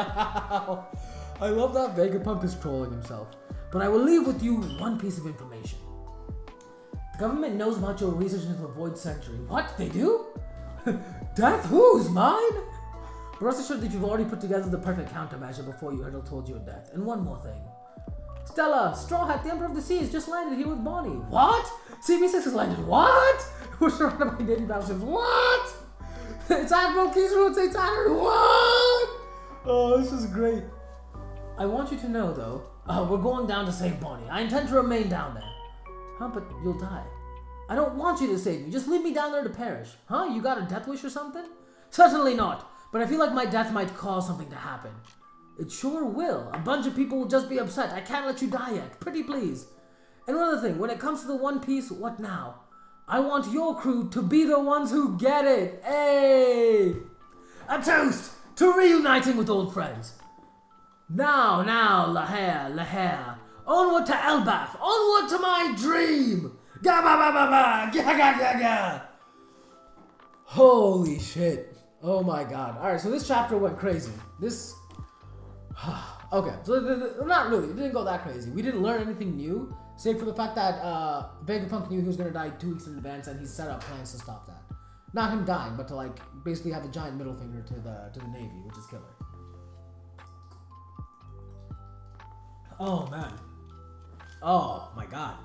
I love that Vegapunk is trolling himself. But I will leave with you one piece of information. The government knows about your research into the Void Sanctuary. What? They do? Death? Whose? Mine? But rest assured that you've already put together the perfect countermeasure before you hurtled towards your death. And one more thing. Stella, Straw Hat, the Emperor of the Sea, has just landed here with Bonnie. What? CB6 has landed. What? We're surrounded by Navy battleships. What? It's Admiral Kizaru and St. Saturn. What? Oh, this is great. I want you to know, though, we're going down to save Bonnie. I intend to remain down there. Huh, but you'll die. I don't want you to save me. Just leave me down there to perish. Huh? You got a death wish or something? Certainly not. But I feel like my death might cause something to happen. It sure will. A bunch of people will just be upset. I can't let you die yet. Pretty please. And one other thing, when it comes to the One Piece, what now? I want your crew to be the ones who get it. Hey! A toast to reuniting with old friends. Now, Lahair. Onward to Elbaf. Onward to my dream. Ga ba ba ba ba. Ga ga ga ga. Holy shit. Oh my god. Alright, so this chapter went crazy. Okay, so not really. It didn't go that crazy. We didn't learn anything new, save for the fact that Vegapunk knew he was going to die 2 weeks in advance, and he set up plans to stop that. Not him dying, but to like basically have a giant middle finger to the Navy, which is killer. Oh man. Oh my god.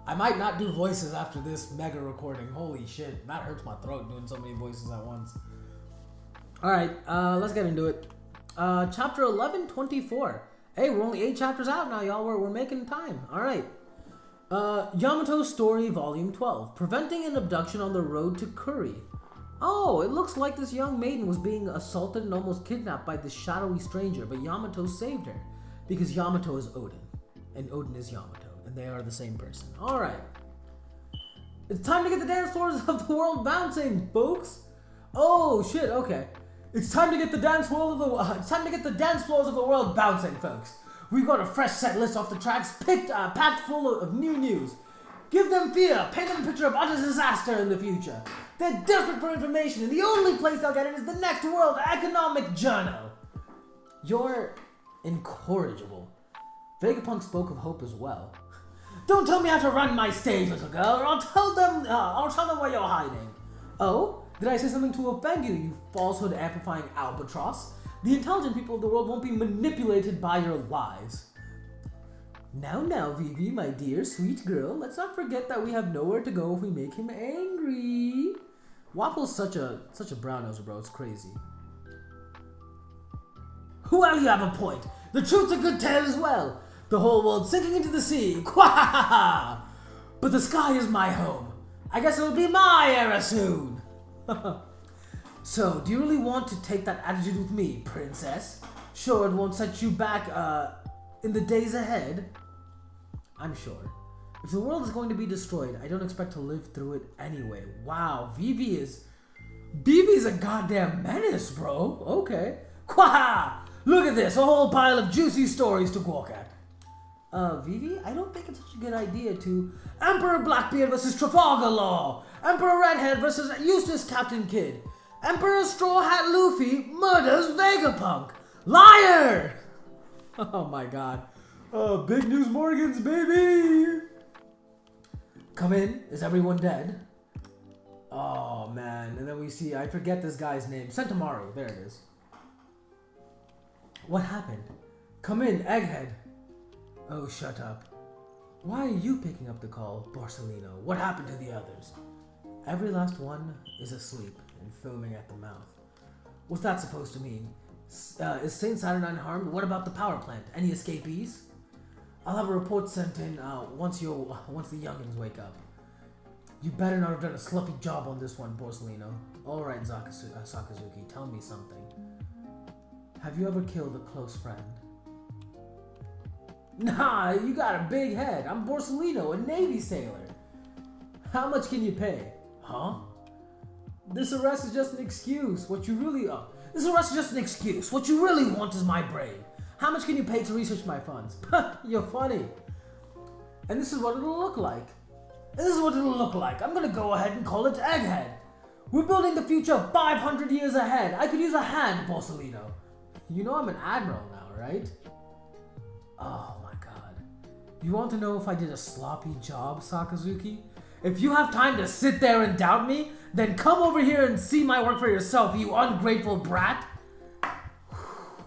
I might not do voices after this mega recording. Holy shit. That hurts my throat doing so many voices at once. Alright, let's get into it. Chapter 1124. Hey, we're only 8 chapters out now, y'all. We're making time. Alright. Yamato's Story, Volume 12. Preventing an abduction on the road to Kuri. Oh, it looks like this young maiden was being assaulted and almost kidnapped by this shadowy stranger, but Yamato saved her. Because Yamato is Odin. And Odin is Yamato. And they are the same person. Alright. It's time to get the dance floors of the world bouncing, folks. Oh, shit, okay. It's time to get the dance floors of the world bouncing, folks. We've got a fresh set list off the tracks, packed full of new news. Give them fear, paint them a picture of utter disaster in the future. They're desperate for information, and the only place they'll get it is the next World Economic Journal. You're incorrigible. Vegapunk spoke of hope as well. Don't tell me how to run my stage, little girl, or I'll tell them where you're hiding. Oh? Did I say something to offend you, you falsehood-amplifying albatross? The intelligent people of the world won't be manipulated by your lies. Now, Vivi, my dear, sweet girl, let's not forget that we have nowhere to go if we make him angry. Wapple's such a brown-noser, bro. It's crazy. Well, you have a point. The truth's a good tale as well. The whole world sinking into the sea. Quahaha! But the sky is my home. I guess it'll be my era soon. So, do you really want to take that attitude with me, princess? Sure, it won't set you back, in the days ahead? I'm sure. If the world is going to be destroyed, I don't expect to live through it anyway. Wow, Vivi's a goddamn menace, bro. Okay. Quaha! Look at this, a whole pile of juicy stories to gawk at. Vivi, I don't think it's such a good idea to... Emperor Blackbeard versus Trafalgar Law! Emperor Redhead versus Eustace Captain Kidd! Emperor Straw Hat Luffy murders Vegapunk! Liar! Oh my god. Big News Morgans, baby! Come in, is everyone dead? Oh man, and then we see, I forget this guy's name. Sentomaru, there it is. What happened? Come in, Egghead. Oh, shut up. Why are you picking up the call, Borsellino? What happened to the others? Every last one is asleep and foaming at the mouth. What's that supposed to mean? Is St. Saturn harmed? What about the power plant? Any escapees? I'll have a report sent in once the youngins wake up. You better not have done a sloppy job on this one, Borsellino. Alright, Sakazuki, tell me something. Have you ever killed a close friend? Nah, you got a big head. I'm Borsellino, a Navy sailor. How much can you pay? Huh? This arrest is just an excuse. This arrest is just an excuse. What you really want is my brain. How much can you pay to research my funds? You're funny. And this is what it'll look like. I'm gonna go ahead and call it Egghead. We're building the future 500 years ahead. I could use a hand, Borsellino. You know I'm an admiral now, right? Oh my god. You want to know if I did a sloppy job, Sakazuki? If you have time to sit there and doubt me, then come over here and see my work for yourself, you ungrateful brat.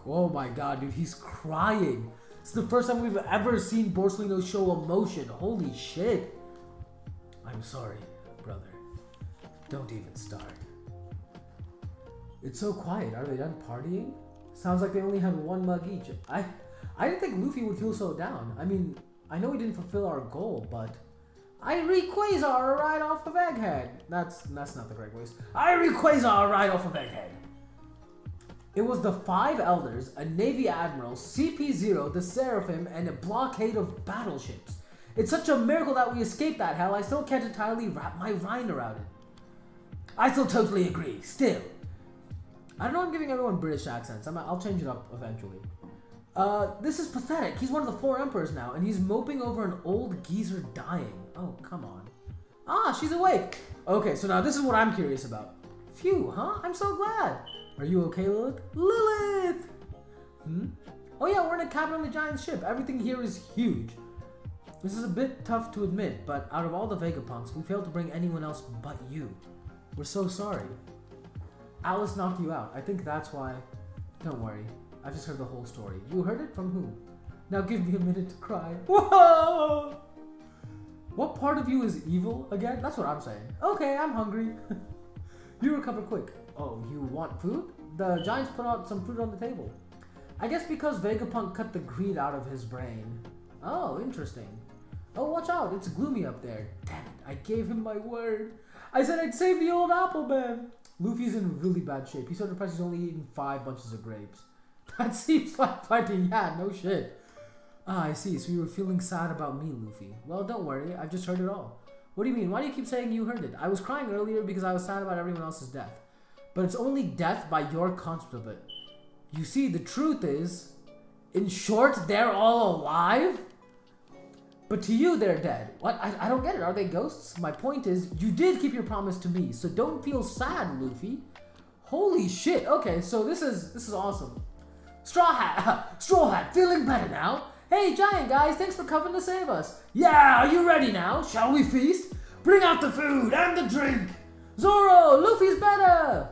Oh my god, dude, he's crying. It's the first time we've ever seen Borsellino show emotion. Holy shit. I'm sorry, brother. Don't even start. It's so quiet. Are they done partying? Sounds like they only had one mug each. I didn't think Luffy would feel so down. I mean, I know we didn't fulfill our goal, but I Quasar right off of Egghead. That's not the correct voice. I Quasar right off of Egghead. It was the 5 elders, a Navy admiral, CP0, the Seraphim, and a blockade of battleships. It's such a miracle that we escaped that hell, I still can't entirely wrap my mind around it. I still totally agree, still. I don't know, I'm giving everyone British accents. I'll change it up eventually. This is pathetic. He's one of the 4 emperors now, and he's moping over an old geezer dying. Oh, come on. Ah, she's awake. Okay, so now this is what I'm curious about. Phew, huh? I'm so glad. Are you okay, Lilith? Lilith! Oh yeah, we're in a cabin on the giant ship. Everything here is huge. This is a bit tough to admit, but out of all the Vegapunks, we failed to bring anyone else but you. We're so sorry. Alice knocked you out. I think that's why. Don't worry. I just heard the whole story. You heard it from who? Now give me a minute to cry. Whoa! What part of you is evil again? That's what I'm saying. Okay, I'm hungry. You recover quick. Oh, you want food? The giants put out some food on the table. I guess because Vegapunk cut the greed out of his brain. Oh, interesting. Oh, watch out. It's gloomy up there. Damn it. I gave him my word. I said I'd save the old apple man. Luffy's in really bad shape. He's so depressed he's only eaten 5 bunches of grapes. That seems like fighting. Yeah, no shit. Ah, I see. So you were feeling sad about me, Luffy. Well, don't worry. I've just heard it all. What do you mean? Why do you keep saying you heard it? I was crying earlier because I was sad about everyone else's death. But it's only death by your concept of it. You see, the truth is, in short, they're all alive? But to you, they're dead. What? I don't get it. Are they ghosts? My point is, you did keep your promise to me, so don't feel sad, Luffy. Holy shit. Okay, so this is awesome. Straw Hat, feeling better now? Hey, Giant Guys, thanks for coming to save us. Yeah, are you ready now? Shall we feast? Bring out the food and the drink. Zoro, Luffy's better.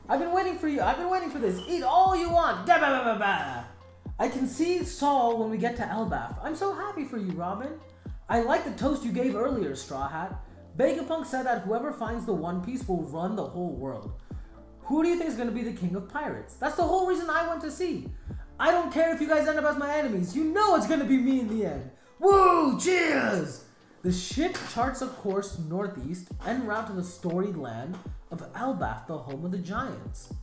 I've been waiting for you. I've been waiting for this. Eat all you want. I can see Saul when we get to Elbaf. I'm so happy for you, Robin. I like the toast you gave earlier, Straw Hat. Vegapunk said that whoever finds the One Piece will run the whole world. Who do you think is going to be the king of pirates? That's the whole reason I went to sea. I don't care if you guys end up as my enemies. You know it's going to be me in the end. Woo! Cheers! The ship charts a course northeast en route to the storied land of Elbaf, the home of the giants.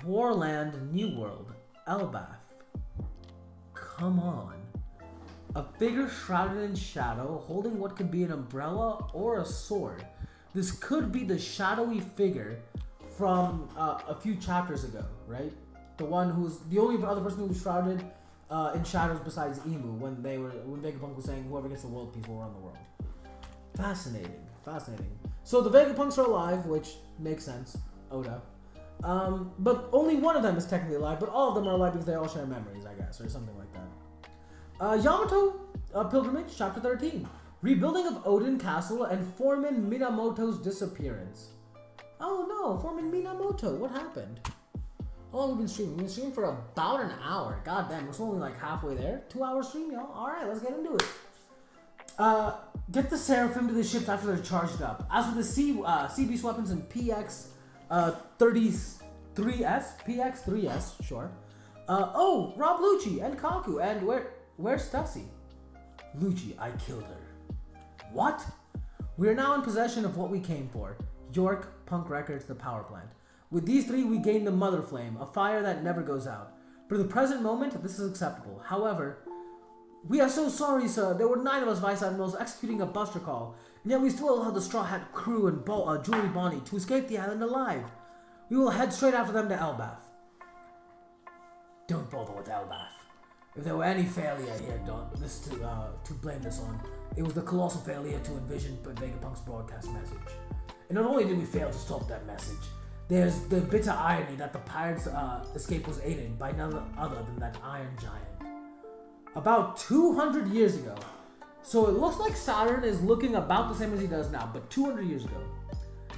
Warland New World, Elbaf. Come on. A figure shrouded in shadow, holding what could be an umbrella or a sword. This could be the shadowy figure from a few chapters ago, right? The one who's the only other person who was shrouded in shadows besides Emu when Vegapunk was saying whoever gets the world peace will run the world. Fascinating. So the Vegapunks are alive, which makes sense. Oda. But only one of them is technically alive, but all of them are alive because they all share memories, I guess, or something like that. Yamato Pilgrimage, Chapter 13. Rebuilding of Odin Castle and Foreman Minamoto's disappearance. Oh no, Foreman Minamoto, what happened? How long have we been streaming? We've been streaming for about an hour. God damn, we're only like halfway there. 2-hour stream, y'all. Alright, let's get into it. Get the Seraphim to the ships after they're charged up. As for the sea beast weapons and PX-33S, PX-3S, sure. Oh, Rob Lucci and Kaku, and where's Stussy? Lucci, I killed her. What? We are now in possession of what we came for. York, Punk Records, the power plant. With these three, we gain the Mother Flame, a fire that never goes out. For the present moment, this is acceptable. However, we are so sorry, sir. There were 9 of us Vice Admirals executing a buster call, and yet we still allowed the Straw Hat crew and Julie Bonnie to escape the island alive. We will head straight after them to Elbath. Don't bother with Elbath. If there were any failure here, to blame this on, it was the colossal failure to envision Vegapunk's broadcast message. And not only did we fail to stop that message, there's the bitter irony that the pirates' escape was aided by none other than that Iron Giant. About 200 years ago. So it looks like Saturn is looking about the same as he does now, but 200 years ago.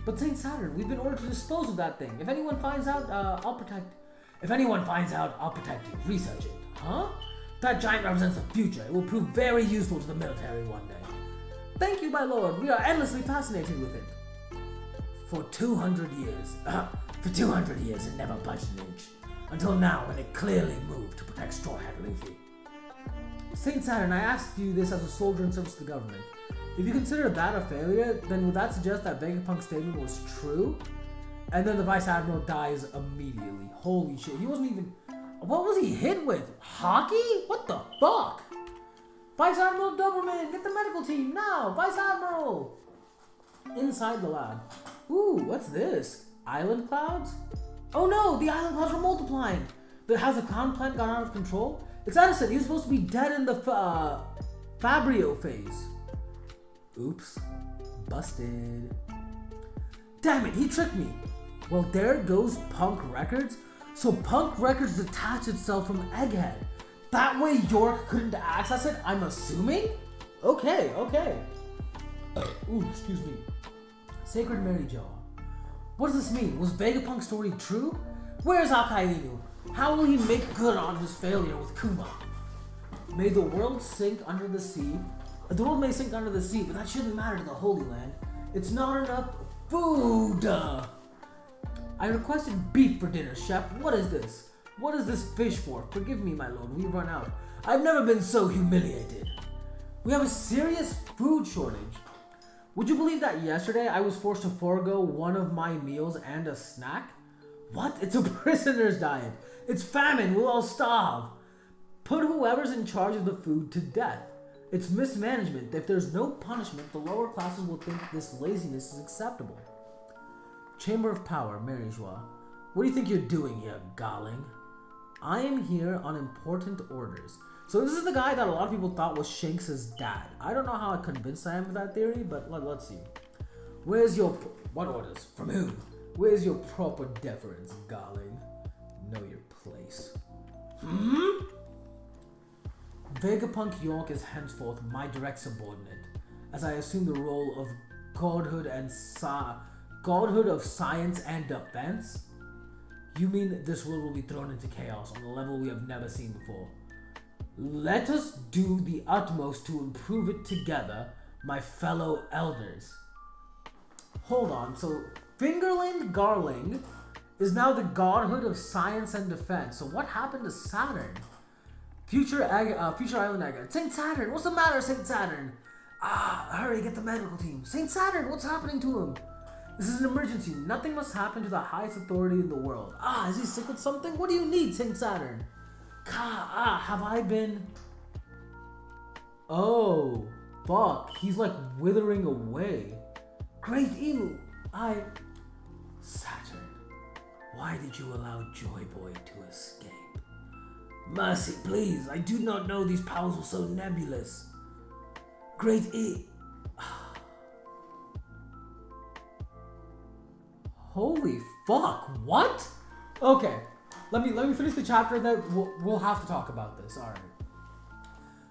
But St. Saturn, we've been ordered to dispose of that thing. If anyone finds out, I'll protect. If anyone finds out, I'll protect you. Research it. Huh? That giant represents the future. It will prove very useful to the military one day. Thank you, my lord. We are endlessly fascinated with it. For 200 years. For 200 years, it never budged an inch. Until now, when it clearly moved to protect Straw Hat Luffy. St. Saturn, I asked you this as a soldier in service to the government. If you consider that a failure, then would that suggest that Vegapunk's statement was true? And then the Vice Admiral dies immediately. Holy shit, he wasn't even... What was he hit with? Hockey? What the fuck? Vice Admiral Doberman, get the medical team now! Vice Admiral! Inside the lab. Ooh, what's this? Island clouds? Oh no, the island clouds are multiplying! But has the clown plant gone out of control? It's Edison, he was supposed to be dead in the Fabrio phase. Oops. Busted. Damn it, he tricked me! Well, there goes Punk Records. So Punk Records detached itself from Egghead. That way York couldn't access it, I'm assuming? Okay. Ooh, excuse me. Sacred Mary Jaw. What does this mean? Was Vegapunk's story true? Where's Akainu? How will he make good on his failure with Kuma? May the world sink under the sea. The world may sink under the sea, but that shouldn't matter to the Holy Land. It's not enough food. I requested beef for dinner, chef. What is this? What is this fish for? Forgive me, my lord, we've run out. I've never been so humiliated. We have a serious food shortage. Would you believe that yesterday I was forced to forego one of my meals and a snack? What? It's a prisoner's diet. It's famine. We'll all starve. Put whoever's in charge of the food to death. It's mismanagement. If there's no punishment, the lower classes will think this laziness is acceptable. Chamber of Power, Mary Joie. What do you think you're doing here, Garling? I am here on important orders. So this is the guy that a lot of people thought was Shanks' dad. I don't know how convinced I am of that theory, but let's see. Where's your... What orders? From whom? Where's your proper deference, Garling? Know your place. Vegapunk York is henceforth my direct subordinate, as I assume the role of godhood of science and defense? You mean this world will be thrown into chaos on a level we have never seen before? Let us do the utmost to improve it together, my fellow elders. Hold on, so Fingerling Garling is now the godhood of science and defense. So what happened to Saturn? Future Island Egg. St. Saturn, what's the matter, St. Saturn? Hurry, get the medical team. St. Saturn, what's happening to him? This is an emergency. Nothing must happen to the highest authority in the world. Is he sick with something? What do you need, St. Saturn? Have I been... Oh, fuck. He's like withering away. Great Emu, Saturn, why did you allow Joy Boy to escape? Mercy, please. I do not know these powers were so nebulous. Great Holy fuck, what? Okay, let me finish the chapter, then we'll have to talk about this, alright.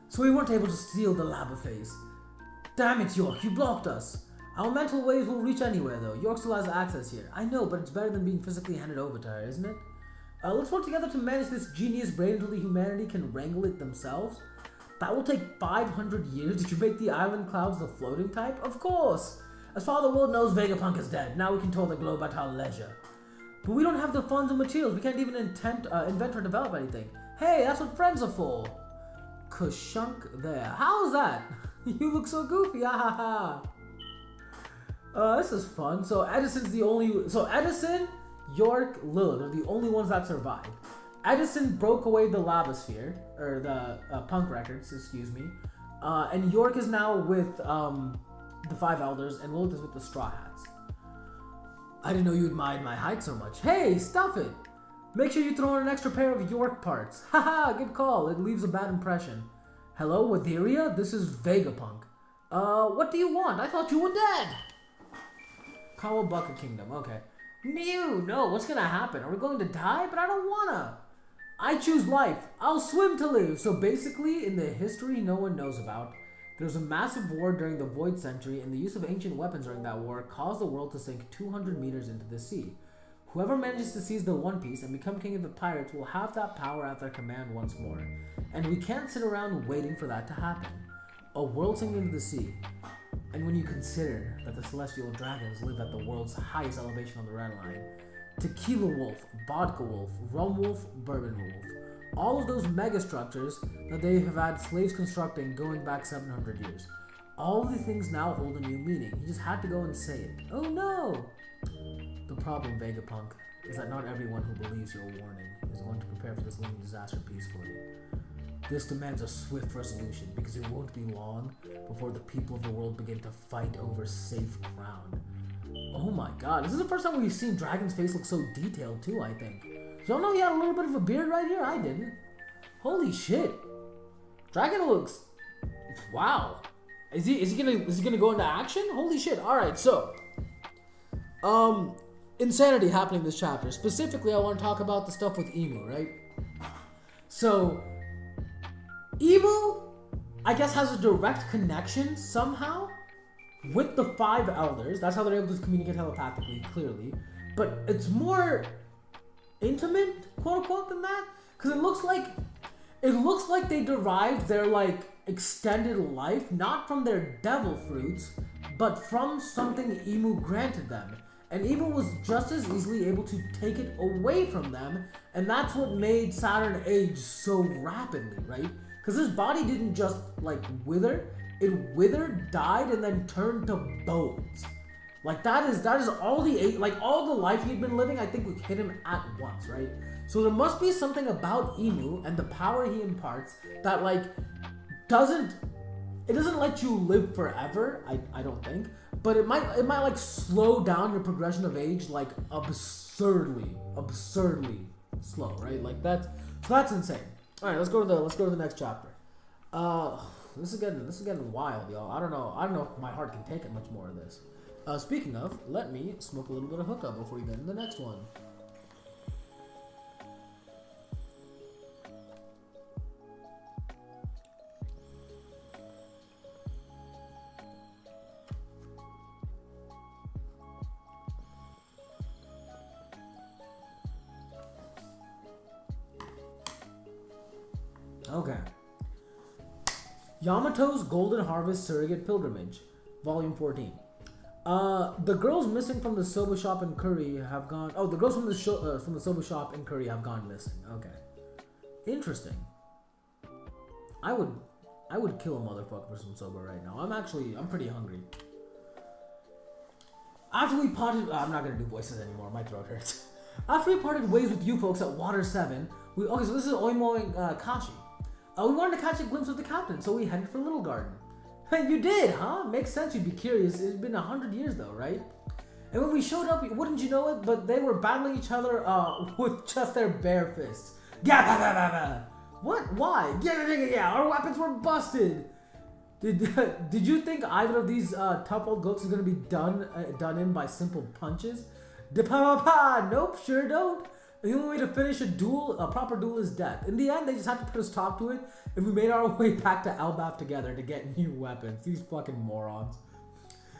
So we weren't able to steal the Labophase. Damn it, York, you blocked us. Our mental waves will reach anywhere though. York still has access here. I know, but it's better than being physically handed over to her, isn't it? Let's work together to manage this genius brain until the humanity can wrangle it themselves. That will take 500 years. Did you make the island clouds the floating type? Of course! As far as the world knows, Vegapunk is dead. Now we can tour the globe at our leisure. But we don't have the funds and materials. We can't even invent or develop anything. Hey, that's what friends are for. Kushunk there. How's that? You look so goofy, ha ha ha. This is fun. So Edison's the only. So Edison, York, Lilith are the only ones that survived. Edison broke away the Labosphere, or the Punk Records, excuse me. And York is now with the Five Elders, and Lilith is with the Straw Hats. I didn't know you admired my height so much. Hey, stuff it! Make sure you throw in an extra pair of York parts. Haha, good call. It leaves a bad impression. Hello, Witheria? This is Vegapunk. What do you want? I thought you were dead! Kawabaka Kingdom, okay. No, what's gonna happen? Are we going to die? But I don't wanna. I choose life. I'll swim to live. So basically, in the history no one knows about, there was a massive war during the Void Century, and the use of ancient weapons during that war caused the world to sink 200 meters into the sea. Whoever manages to seize the One Piece and become king of the pirates will have that power at their command once more. And we can't sit around waiting for that to happen. A world sink into the sea. And when you consider that the celestial dragons live at the world's highest elevation on the red line, Tequila Wolf, Vodka Wolf, Rum Wolf, Bourbon Wolf, all of those mega structures that they have had slaves constructing going back 700 years. All of the things now hold a new meaning. He just had to go and say it. Oh no! The problem, Vegapunk, is that not everyone who believes your warning is going to prepare for this looming disaster peacefully. This demands a swift resolution because it won't be long before the people of the world begin to fight over safe ground. Oh my god, this is the first time we've seen Dragon's face look so detailed too, I think. Y'all know he had a little bit of a beard right here? I didn't. Holy shit. Dragon looks... Wow. Is he gonna go into action? Holy shit. Alright, so... Insanity happening in this chapter. Specifically, I want to talk about the stuff with Emu, right? So... Emu, I guess, has a direct connection somehow with the Five Elders. That's how they're able to communicate telepathically, clearly. But it's more intimate, quote unquote, than that. Because it looks like they derived their extended life not from their devil fruits, but from something Emu granted them. And Emu was just as easily able to take it away from them, and that's what made Saturn age so rapidly, right? Because his body didn't just wither; it withered, died, and then turned to bones. That is all all the life he'd been living. I think would hit him at once, right? So there must be something about Emu and the power he imparts that doesn't let you live forever. I don't think, but it might slow down your progression of age absurdly slow, right? That's insane. All right, let's go to the next chapter. This is getting wild, y'all. I don't know if my heart can take it much more of this. Speaking of, let me smoke a little bit of hookah before we get into the next one. Okay. Yamato's Golden Harvest Surrogate Pilgrimage, Volume 14. The girls missing from the soba shop in Curry have gone... Oh, the girls from the soba shop in Curry have gone missing. Okay. Interesting. I would kill a motherfucker for some soba right now. I'm pretty hungry. After we parted... I'm not gonna do voices anymore. My throat hurts. After we parted ways with you folks at Water 7, okay, so this is Oimo Kashi. We wanted to catch a glimpse of the captain, so we headed for Little Garden. Hey, you did, huh? Makes sense you'd be curious. It's been 100 years though, right? And when we showed up, wouldn't you know it, but they were battling each other with just their bare fists. What? Why? Yeah, our weapons were busted. Did you think either of these tough old goats is gonna be done in by simple punches? Nope, sure don't. The only way to finish a proper duel is death. In the end, they just had to put a stop to it, and we made our way back to Elbaf together to get new weapons. These fucking morons.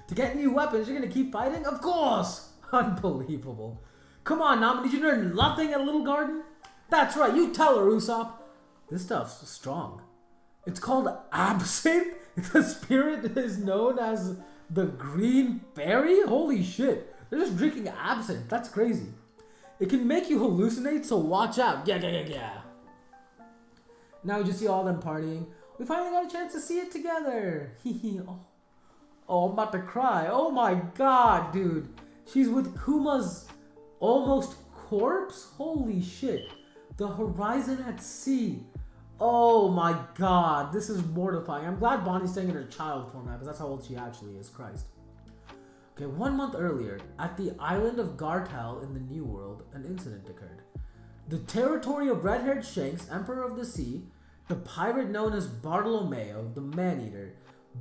To get new weapons, you're gonna keep fighting? Of course! Unbelievable. Come on, Nami, did you learn nothing at Little Garden? That's right, you tell her, Usopp. This stuff's strong. It's called absinthe? The spirit is known as the Green Fairy? Holy shit. They're just drinking absinthe. That's crazy. It can make you hallucinate, so watch out. Yeah. Now you just see all them partying. We finally got a chance to see it together. Oh. Oh, I'm about to cry. Oh my god, dude. She's with Kuma's almost corpse? Holy shit. The horizon at sea. Oh my god, this is mortifying. I'm glad Bonnie's staying in her child format because that's how old she actually is. Christ. Okay, 1 month earlier, at the island of Gartel in the New World, an incident occurred. The territory of Red-Haired Shanks, Emperor of the Sea, the pirate known as Bartolomeo, the Man-Eater,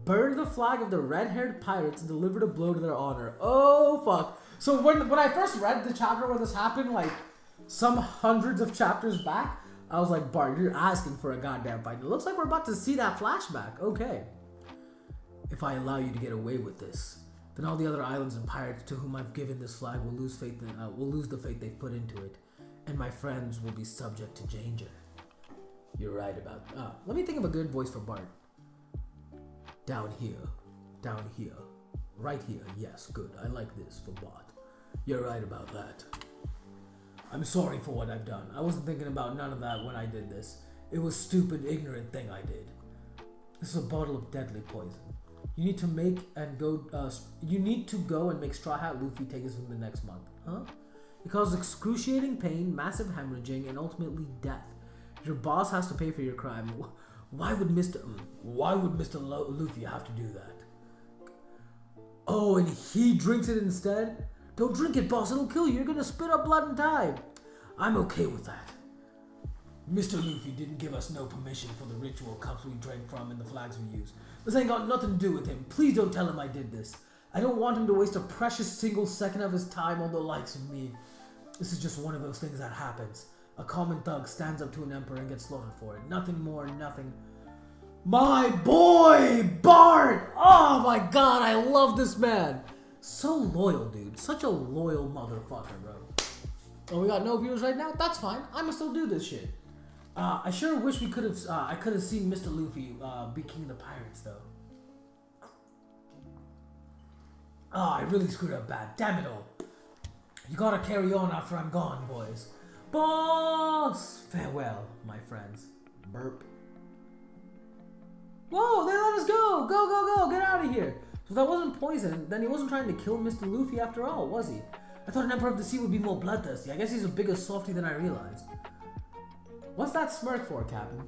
burned the flag of the red-haired pirates and delivered a blow to their honor. Oh, fuck. So when I first read the chapter where this happened, like, some hundreds of chapters back, I was like, Bart, you're asking for a goddamn fight. It looks like we're about to see that flashback. Okay. If I allow you to get away with this, then all the other islands and pirates to whom I've given this flag will lose faith will lose the faith they've put into it, and my friends will be subject to danger. You're right about that. Let me think of a good voice for Bart. Down here. Right here. Yes, good. I like this for Bart. You're right about that. I'm sorry for what I've done. I wasn't thinking about none of that when I did this. It was a stupid, ignorant thing I did. This is a bottle of deadly poison. You need to go and make Straw Hat Luffy take this within the next month. Huh? It causes excruciating pain, massive hemorrhaging, and ultimately death. Your boss has to pay for your crime. Why would Mr. Luffy have to do that? Oh, and he drinks it instead? Don't drink it, boss. It'll kill you. You're gonna spit up blood and die. I'm okay with that. Mr. Luffy didn't give us no permission for the ritual cups we drank from and the flags we used. This ain't got nothing to do with him. Please don't tell him I did this. I don't want him to waste a precious single second of his time on the likes of me. This is just one of those things that happens. A common thug stands up to an emperor and gets slaughtered for it. Nothing more, nothing. My boy, Bart! Oh my god, I love this man. So loyal, dude. Such a loyal motherfucker, bro. Oh, we got no viewers right now? That's fine. I'ma still do this shit. I sure wish I could have seen Mr. Luffy be king of the pirates, though. Oh, I really screwed up bad. Damn it all. You gotta carry on after I'm gone, boys. Boss! Farewell, my friends. Burp. Whoa, they let us go! Go! Get out of here! So if that wasn't poison, then he wasn't trying to kill Mr. Luffy after all, was he? I thought an Emperor of the Sea would be more bloodthirsty. I guess he's a bigger softy than I realized. What's that smirk for, Captain?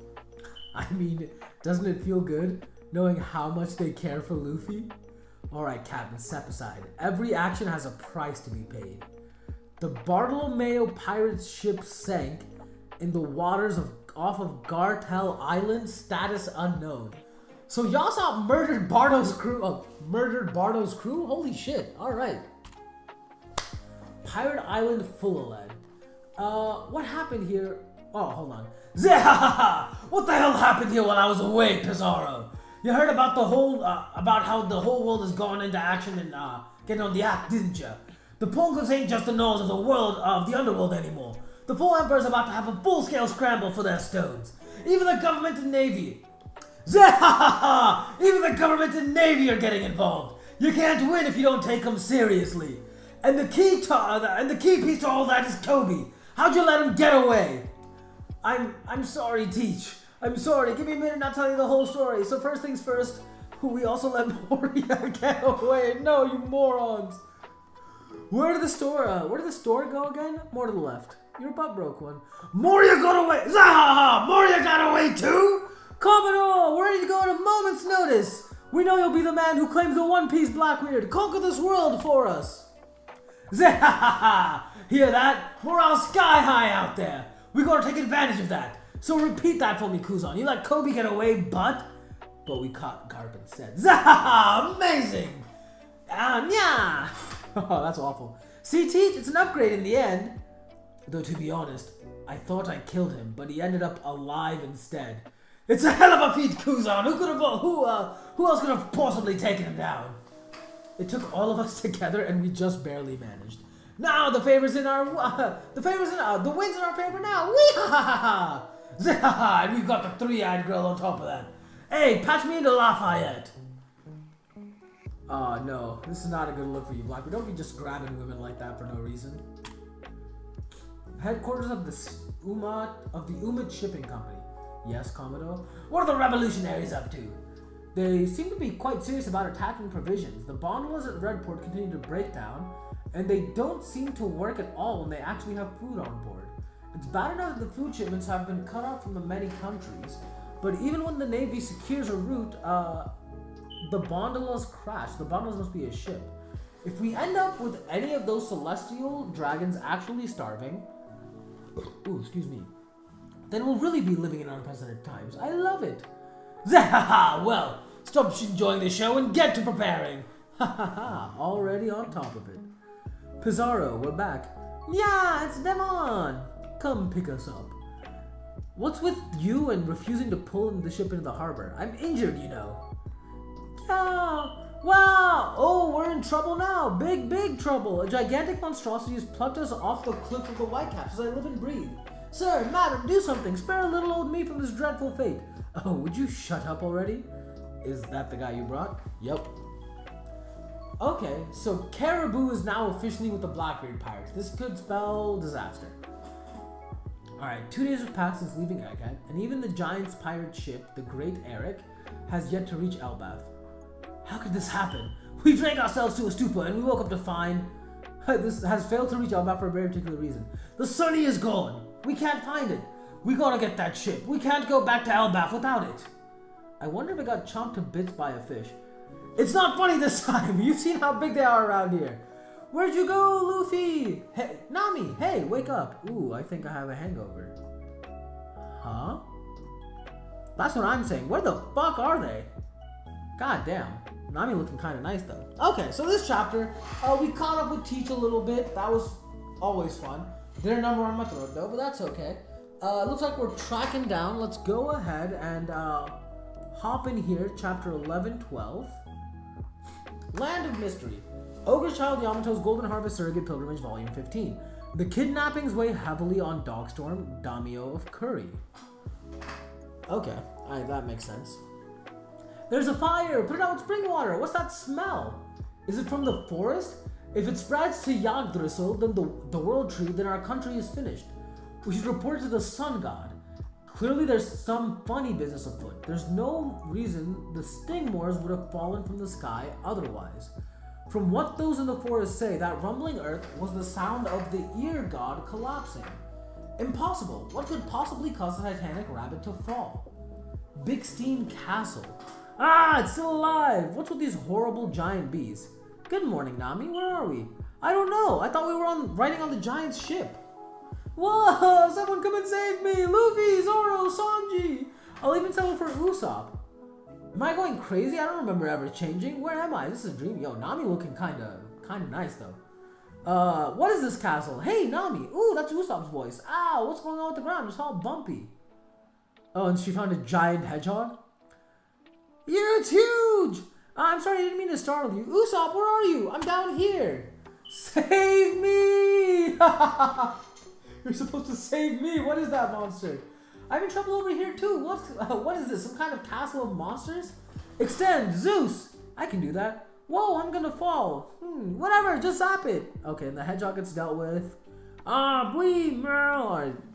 I mean, doesn't it feel good knowing how much they care for Luffy? Alright, Captain, step aside. Every action has a price to be paid. The Bartolomeo pirate ship sank in the waters off of Gartel Island, status unknown. So Yasop murdered Bardo's crew? Holy shit, alright. Pirate Island Fullerland. What happened here? Oh, hold on. What the hell happened here while I was away, Pizarro? You heard about about how the whole world has gone into action and getting on the act, didn't you? The Pongus ain't just the nose of the underworld anymore. The full Emperor's about to have a full-scale scramble for their stones. Even the government and navy. Even the government and navy are getting involved. You can't win if you don't take them seriously. And the key piece to all that is Kobe. How'd you let him get away? I'm sorry, Teach. I'm sorry. Give me a minute and I'll tell you the whole story. So first things first, we also let Moria get away. No, you morons. Where did the store go again? More to the left. Your butt broke one. Moria got away! Zahaha! Moria got away too? Commodore, we're ready to go at a moment's notice. We know you'll be the man who claims the One Piece Blackbeard. Conquer this world for us. Zahaha! Hear that? Morale sky high out there. We gotta take advantage of that. So repeat that for me, Kuzan. You let Kobe get away, but we caught Garp instead. Zahaha! Amazing! Yeah! Oh, that's awful. See, Teach, it's an upgrade in the end. Though, to be honest, I thought I killed him, but he ended up alive instead. It's a hell of a feat, Kuzan. Who else could have possibly taken him down? It took all of us together, and we just barely managed. Now the wind's in our favor now. Wee-ha-ha-ha-ha! Zahaha! And we've got the three-eyed girl on top of that. Hey, patch me into Lafayette. No, this is not a good look for you, Black. We don't be just grabbing women like that for no reason. Headquarters of the Umad Shipping Company. Yes, Commodore. What are the revolutionaries up to? They seem to be quite serious about attacking provisions. The gondolas at Redport continue to break down, and they don't seem to work at all when they actually have food on board. It's bad enough that the food shipments have been cut off from the many countries, but even when the Navy secures a route, the gondolas crash. The gondolas must be a ship. If we end up with any of those celestial dragons actually starving, then we'll really be living in unprecedented times. I love it. Zahaha! Well, stop enjoying the show and get to preparing. Ha! Already on top of it. Pizarro, we're back. Yeah, it's Demon. Come pick us up. What's with you and refusing to pull the ship into the harbor? I'm injured, you know. Yeah. Wow! Oh, we're in trouble now. Big trouble. A gigantic monstrosity has plucked us off the cliff of the Whitecaps as I live and breathe. Sir, madam, do something. Spare little old me from this dreadful fate. Oh, would you shut up already? Is that the guy you brought? Yep. Okay, so Caribou is now officially with the Blackbeard Pirates. This could spell disaster. Alright, 2 days have passed since leaving Egghead, and even the Giant's pirate ship, the Great Eric, has yet to reach Elbaf. How could this happen? We drank ourselves to a stupor and we woke up to find this has failed to reach Elbaf for a very particular reason. The Sunny is gone. We can't find it. We gotta get that ship. We can't go back to Elbaf without it. I wonder if it got chomped to bits by a fish. It's not funny this time. You've seen how big they are around here. Where'd you go, Luffy? Hey, Nami, hey, wake up. Ooh, I think I have a hangover. Huh? That's what I'm saying. Where the fuck are they? God damn. Nami looking kind of nice though. Okay, so this chapter, we caught up with Teach a little bit. That was always fun. Their number on my throat though, but that's okay. Looks like we're tracking down. Let's go ahead and hop in here. Chapter 11, 12. Land of Mystery. Ogre Child Yamato's Golden Harvest Surrogate Pilgrimage, Volume 15. The kidnappings weigh heavily on Dogstorm, Daimyo of Curry. Okay, alright, that makes sense. There's a fire! Put it out with spring water! What's that smell? Is it from the forest? If it spreads to Yggdrasil, then the world tree, then our country is finished. We should report to the sun god. Clearly there's some funny business afoot. There's no reason the Stingmores would have fallen from the sky otherwise. From what those in the forest say, that rumbling earth was the sound of the ear god collapsing. Impossible. What could possibly cause the Titanic rabbit to fall? Big Steam Castle. Ah, it's still alive! What's with these horrible giant bees? Good morning, Nami. Where are we? I don't know. I thought we were riding on the giant's ship. Whoa! Someone come and save me! Luffy, Zoro, Sanji! I'll even settle for Usopp. Am I going crazy? I don't remember ever changing. Where am I? This is a dream. Yo, Nami looking kinda nice though. What is this castle? Hey, Nami! Ooh, that's Usopp's voice. Ow, what's going on with the ground? It's all bumpy. Oh, and she found a giant hedgehog? Yeah, it's huge! I'm sorry, I didn't mean to startle you. Usopp, where are you? I'm down here. Save me! You're supposed to save me. What is that monster? I'm in trouble over here too. What is this? Some kind of castle of monsters? Extend, Zeus! I can do that. Whoa, I'm gonna fall. Whatever, just zap it. Okay, and the hedgehog gets dealt with. Or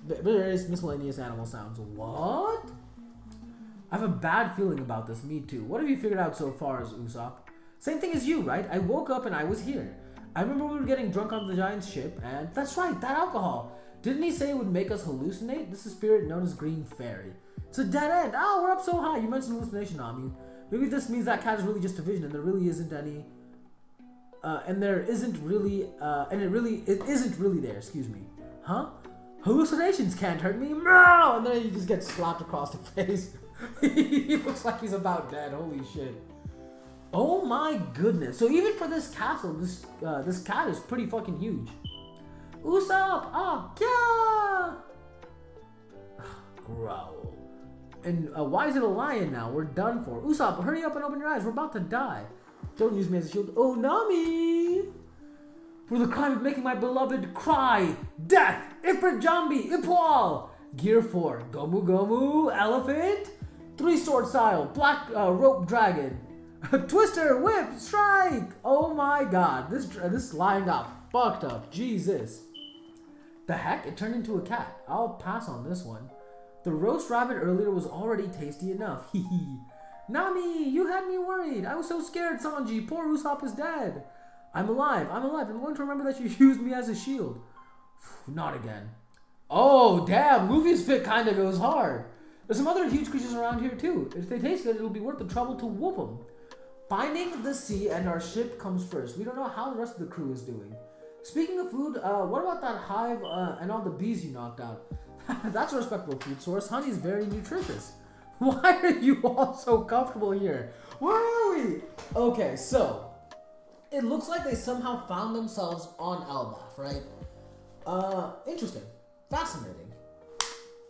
various miscellaneous animal sounds. What? I have a bad feeling about this. Me too. What have you figured out so far, Usopp? Same thing as you, right? I woke up and I was here. I remember we were getting drunk on the giant's ship, and that's right, that alcohol. Didn't he say it would make us hallucinate? This is a spirit known as Green Fairy. It's a dead end. Oh, we're up so high. You mentioned hallucination, Nami. Maybe this means that cat is really just a vision, and there really isn't any. It isn't really there. Excuse me. Huh? Hallucinations can't hurt me. No! And then he just gets slapped across the face. He looks like he's about dead. Holy shit. Oh my goodness. So even for this castle, this cat is pretty fucking huge. Usopp! Yeah! Growl. And why is it a lion now? We're done for. Usopp, hurry up and open your eyes. We're about to die. Don't use me as a shield. Oh, Nami! For the crime of making my beloved cry. Death! Ifrit Jambi! Ipwal! Gear 4. Gomu Gomu. Elephant. 3-sword style. Black rope dragon. Twister! Whip! Strike! Oh my god. This lion got fucked up. Jesus. The heck? It turned into a cat. I'll pass on this one. The roast rabbit earlier was already tasty enough. Hee. Nami, you had me worried. I was so scared, Sanji. Poor Usopp is dead. I'm alive. I'm alive. I'm going to remember that you used me as a shield. Not again. Oh, damn. Luffy's fit kind of goes hard. There's some other huge creatures around here, too. If they taste good, it'll be worth the trouble to whoop them. Finding the sea and our ship comes first. We don't know how the rest of the crew is doing. Speaking of food, what about that hive and all the bees you knocked out? That's a respectable food source. Honey is very nutritious. Why are you all so comfortable here? Where are we? Okay, so it looks like they somehow found themselves on Elbaf, right? Interesting. Fascinating.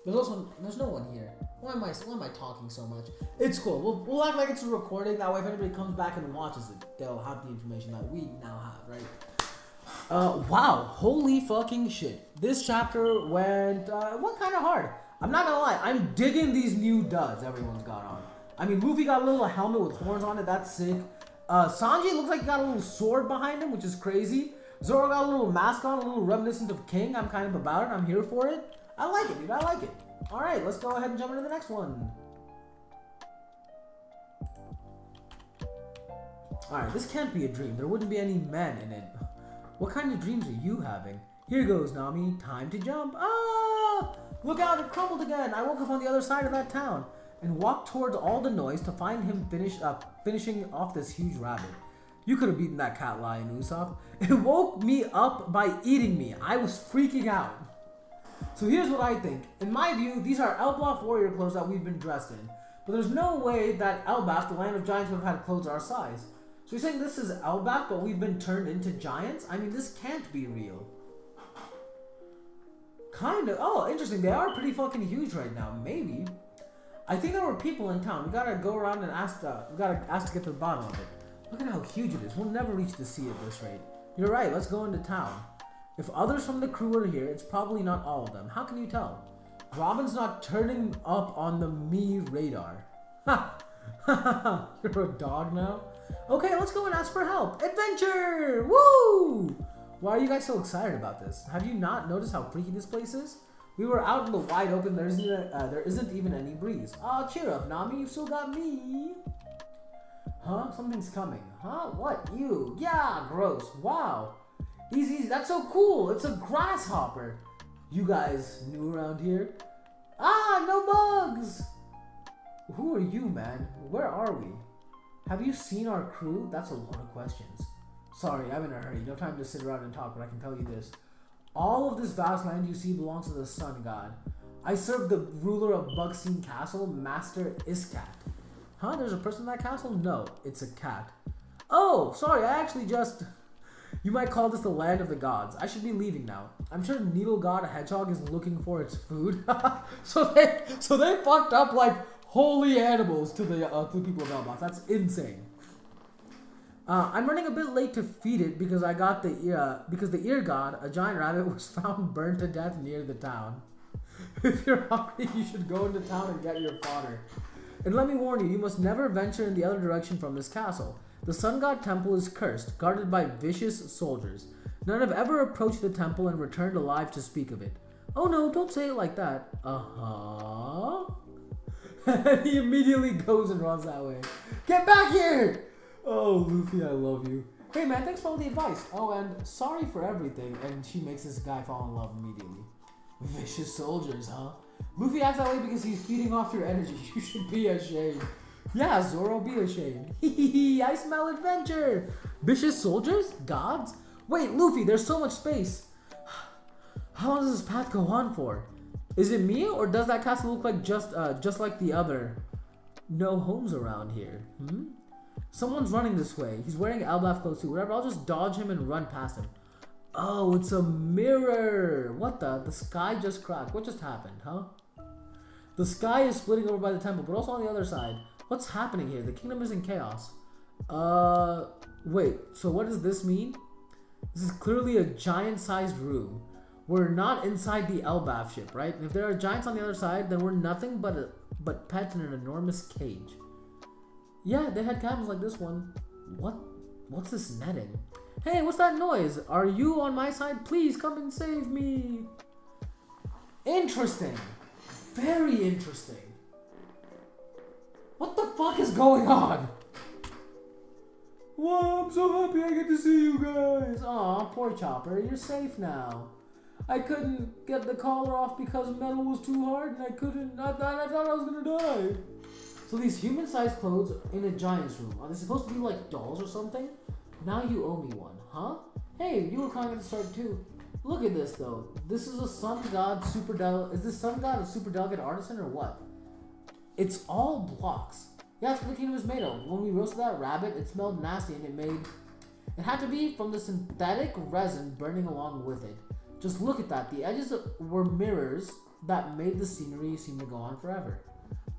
There's no one here. Why am I talking so much? It's cool. We'll act like it's a recording. That way, if anybody comes back and watches it, they'll have the information that we now have, right? Wow. Holy fucking shit. This chapter went kind of hard. I'm not gonna lie. I'm digging these new duds everyone's got on. I mean, Luffy got a little helmet with horns on it. That's sick. Sanji looks like he got a little sword behind him, which is crazy. Zoro got a little mask on, a little reminiscent of King. I'm kind of about it. I'm here for it. I like it, dude. I like it. Alright, let's go ahead and jump into the next one. Alright, this can't be a dream. There wouldn't be any men in it. What kind of dreams are you having? Here goes, Nami. Time to jump. Ah! Look out, it crumbled again. I woke up on the other side of that town and walked towards all the noise to find him finishing off this huge rabbit. You could have beaten that cat lion, Usopp. It woke me up by eating me. I was freaking out. So here's what I think. In my view, these are Elbaf warrior clothes that we've been dressed in. But there's no way that Elbaf, the land of giants, would have had clothes our size. So you're saying this is Elbaf, but we've been turned into giants? I mean, this can't be real. Kind of. Oh, interesting. They are pretty fucking huge right now. Maybe. I think there were people in town. We gotta go around and ask. We gotta ask to get to the bottom of it. Look at how huge it is. We'll never reach the sea at this rate. You're right. Let's go into town. If others from the crew are here, it's probably not all of them. How can you tell? Robin's not turning up on the me radar. Ha! You're a dog now? Okay, let's go and ask for help. Adventure! Woo! Why are you guys so excited about this? Have you not noticed how freaky this place is? We were out in the wide open. There isn't even any breeze. Oh, cheer up, Nami. You've still got me. Huh? Something's coming. Huh? What? You? Yeah, gross. Wow. Easy. That's so cool. It's a grasshopper. You guys new around here? Ah, no bugs. Who are you, man? Where are we? Have you seen our crew? That's a lot of questions. Sorry, I'm in a hurry. No time to sit around and talk, but I can tell you this. All of this vast land you see belongs to the Sun God. I serve the ruler of Bugseen Castle, Master Iskat. Huh? There's a person in that castle? No, it's a cat. Oh, sorry, I actually just... You might call this the land of the gods. I should be leaving now. I'm sure Needle God Hedgehog is looking for its food. so they fucked up like holy animals to the people of Elbaf. That's insane. I'm running a bit late to feed it because I got the ear god, a giant rabbit, was found burned to death near the town. If you're hungry, you should go into town and get your fodder. And let me warn you, you must never venture in the other direction from this castle. The Sun God Temple is cursed, guarded by vicious soldiers. None have ever approached the temple and returned alive to speak of it. Oh no, don't say it like that. Uh-huh. And he immediately goes and runs that way. Get back here! Oh, Luffy, I love you. Hey man, thanks for all the advice. Oh, and sorry for everything. And she makes this guy fall in love immediately. Vicious soldiers, huh? Luffy acts that way because he's feeding off your energy. You should be ashamed. Yeah, Zoro, be ashamed. Hehehe, I smell adventure. Vicious soldiers? Gods? Wait, Luffy, there's so much space. How long does this path go on for? Is it me, or does that castle look like just like the other? No homes around here. Someone's running this way. He's wearing Elbaf clothes too. Whatever, I'll just dodge him and run past him. Oh, it's a mirror. What the? The sky just cracked. What just happened, huh? The sky is splitting over by the temple, but also on the other side. What's happening here? The kingdom is in chaos. Wait, so what does this mean? This is clearly a giant-sized room. We're not inside the Elbaf ship, right? If there are giants on the other side, then we're nothing but pets in an enormous cage. Yeah, they had cabins like this one. What's this netting? Hey, what's that noise? Are you on my side? Please come and save me. Interesting. Very interesting. What the fuck is going on? Whoa, I'm so happy I get to see you guys. Aw, poor Chopper, you're safe now. I couldn't get the collar off because metal was too hard and I thought I was gonna die. So these human-sized clothes in a giant's room, are they supposed to be like dolls or something? Now you owe me one, huh? Hey, you were calling at the start too. Look at this though. This is a sun god is this sun god a super delicate artisan or what? It's all blocks. Yeah, that's what the kingdom is made of. When we roasted that rabbit, it smelled nasty and it had to be from the synthetic resin burning along with it. Just look at that. The edges were mirrors that made the scenery seem to go on forever.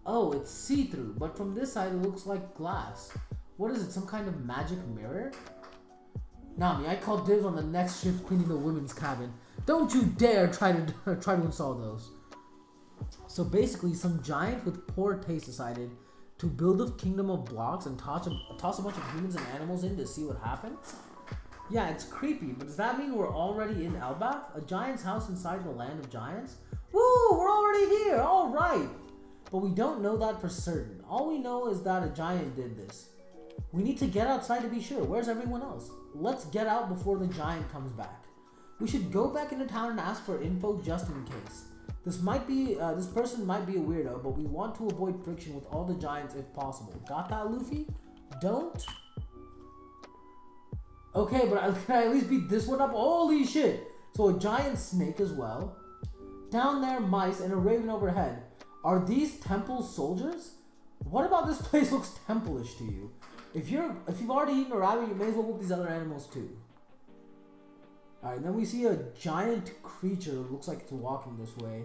Oh, it's see-through, but from this side it looks like glass. What is it, some kind of magic mirror? Nami, I call dibs on the next shift cleaning the women's cabin. Don't you dare try to install those. So basically, some giant with poor taste decided to build a kingdom of blocks and toss a bunch of humans and animals in to see what happens? Yeah, it's creepy, but does that mean we're already in Elbaf? A giant's house inside the land of giants? Woo, we're already here, alright! But we don't know that for certain. All we know is that a giant did this. We need to get outside to be sure. Where's everyone else? Let's get out before the giant comes back. We should go back into town and ask for info just in case. This person might be a weirdo, but we want to avoid friction with all the giants if possible. Got that, Luffy? Don't? Okay, but can I at least beat this one up? Holy shit! So a giant snake as well. Down there, mice and a raven overhead. Are these temple soldiers? What about this place looks temple-ish to you? If you've already eaten a rabbit, you may as well whoop these other animals too. Alright, then we see a giant creature that looks like it's walking this way.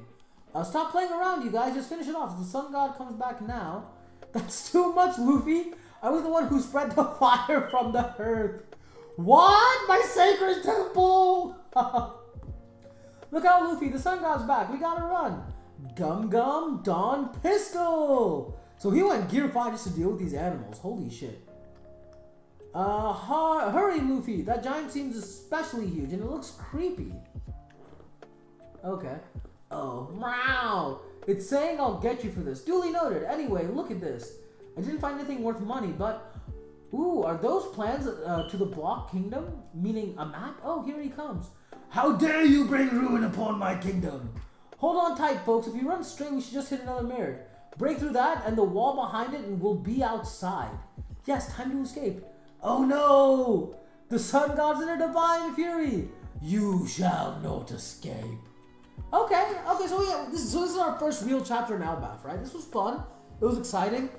Stop playing around, you guys. Just finish it off. If the sun god comes back now. That's too much, Luffy. I was the one who spread the fire from the earth. What? My sacred temple! Look out, Luffy. The sun god's back. We gotta run. Gum Gum Dawn Pistol. So he went Gear 5 just to deal with these animals. Holy shit. Hurry, Luffy. That giant seems especially huge and it looks creepy. Okay. Oh, meow. It's saying I'll get you for this. Duly noted. Anyway, look at this. I didn't find anything worth money, but... Ooh, are those plans to the Block Kingdom? Meaning a map? Oh, here he comes. How dare you bring ruin upon my kingdom? Hold on tight, folks. If you run straight, we should just hit another mirror. Break through that and the wall behind it and we'll be outside. Yes, time to escape. Oh no! The sun god's in a divine fury. You shall not escape. Okay, so yeah, this is our first real chapter in Elbaf, right? This was fun. It was exciting.